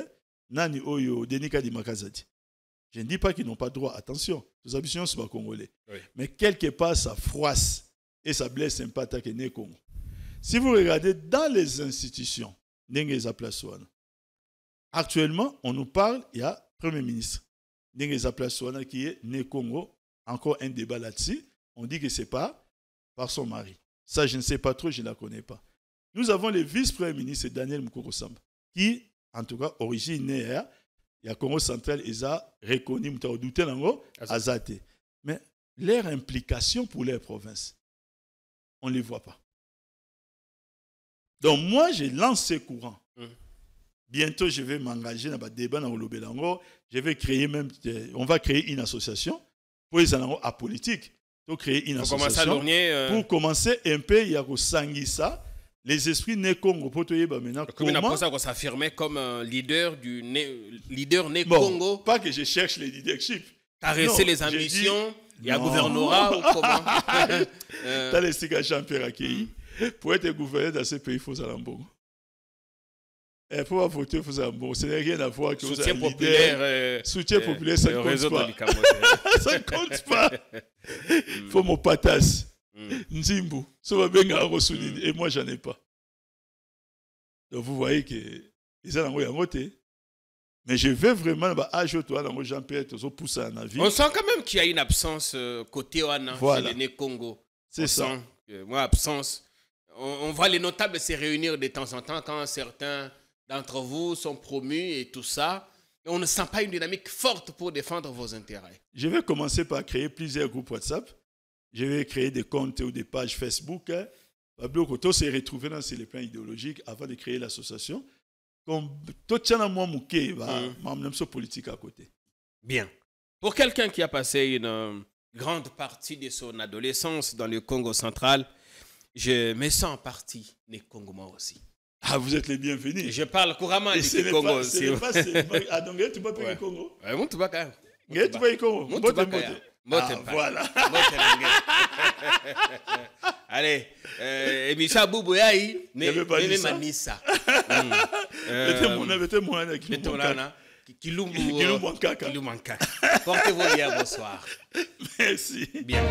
Nani Oyo, Denika Di Makazadi. Je ne dis pas qu'ils n'ont pas droit, attention, les ambitions sont pas congolais. Oui. Mais quelque part, ça froisse et ça blesse un peu attaquer les Congo. Si vous regardez dans les institutions, actuellement, on nous parle, il y a Premier ministre, qui est né Congo, encore un débat là-dessus. On dit que ce n'est pas par son mari. Ça, je ne sais pas trop, je ne la connais pas. Nous avons le vice-premier ministre Daniel Mukoko Samba, qui, en tout cas, originaire, il y a Congo central, ils ont reconnu, Azate. Mais leur implication pour les provinces, on ne les voit pas. Donc moi, je lance ce courant. Bientôt, je vais m'engager dans le débat dans le Bélango. Je vais créer même, on va créer une association pour les analystes apolitiques. Pour créer une association pour commencer un peu, il y a Sangisa, les esprits né Congo pour te dire maintenant comment ça qu'on s'affirmait comme un leader leader né bon, Congo. Pas que je cherche les leadership. Caresser les ambitions. Il y a gouvernorat ou comment? T'as les Sikacha Pierre accueilli. Pour être gouverneur dans ce pays, il faut Zalambo. Et pour voter, il faut Zalambo. Ce n'est rien à voir avec soutien populaire. Soutien populaire, ça ne compte pas. Ça ne compte pas. Il faut mon patas. Nzimbu. Ça va bien à et moi, j'en ai pas. Donc, vous voyez que les gens ont voté. Mais je vais vraiment, Jean-Pierre, pousser en avis. On sent quand même qu'il y a une absence côté Oana, voilà. chez les Congo. C'est ça. Moi, absence. On voit les notables se réunir de temps en temps quand certains d'entre vous sont promus et tout ça. Et on ne sent pas une dynamique forte pour défendre vos intérêts. Je vais commencer par créer plusieurs groupes WhatsApp. Je vais créer des comptes ou des pages Facebook. Pablo Koto s'est retrouvé dans les plans idéologiques avant de créer l'association. Comme tout ça, moi, politique à côté. Bien. Pour quelqu'un qui a passé une grande partie de son adolescence dans le Congo central, je me sens en partie des Congo moi aussi. Ah, vous êtes les bienvenus. Je parle couramment du Congo aussi. Ah, donc, tu vas payer le Congo? Oui, tu vas payer le Congo. Voilà. Allez, Emisha Boubouyaï, Neme Manissa. Portez-vous bien, bonsoir. Merci. Bien.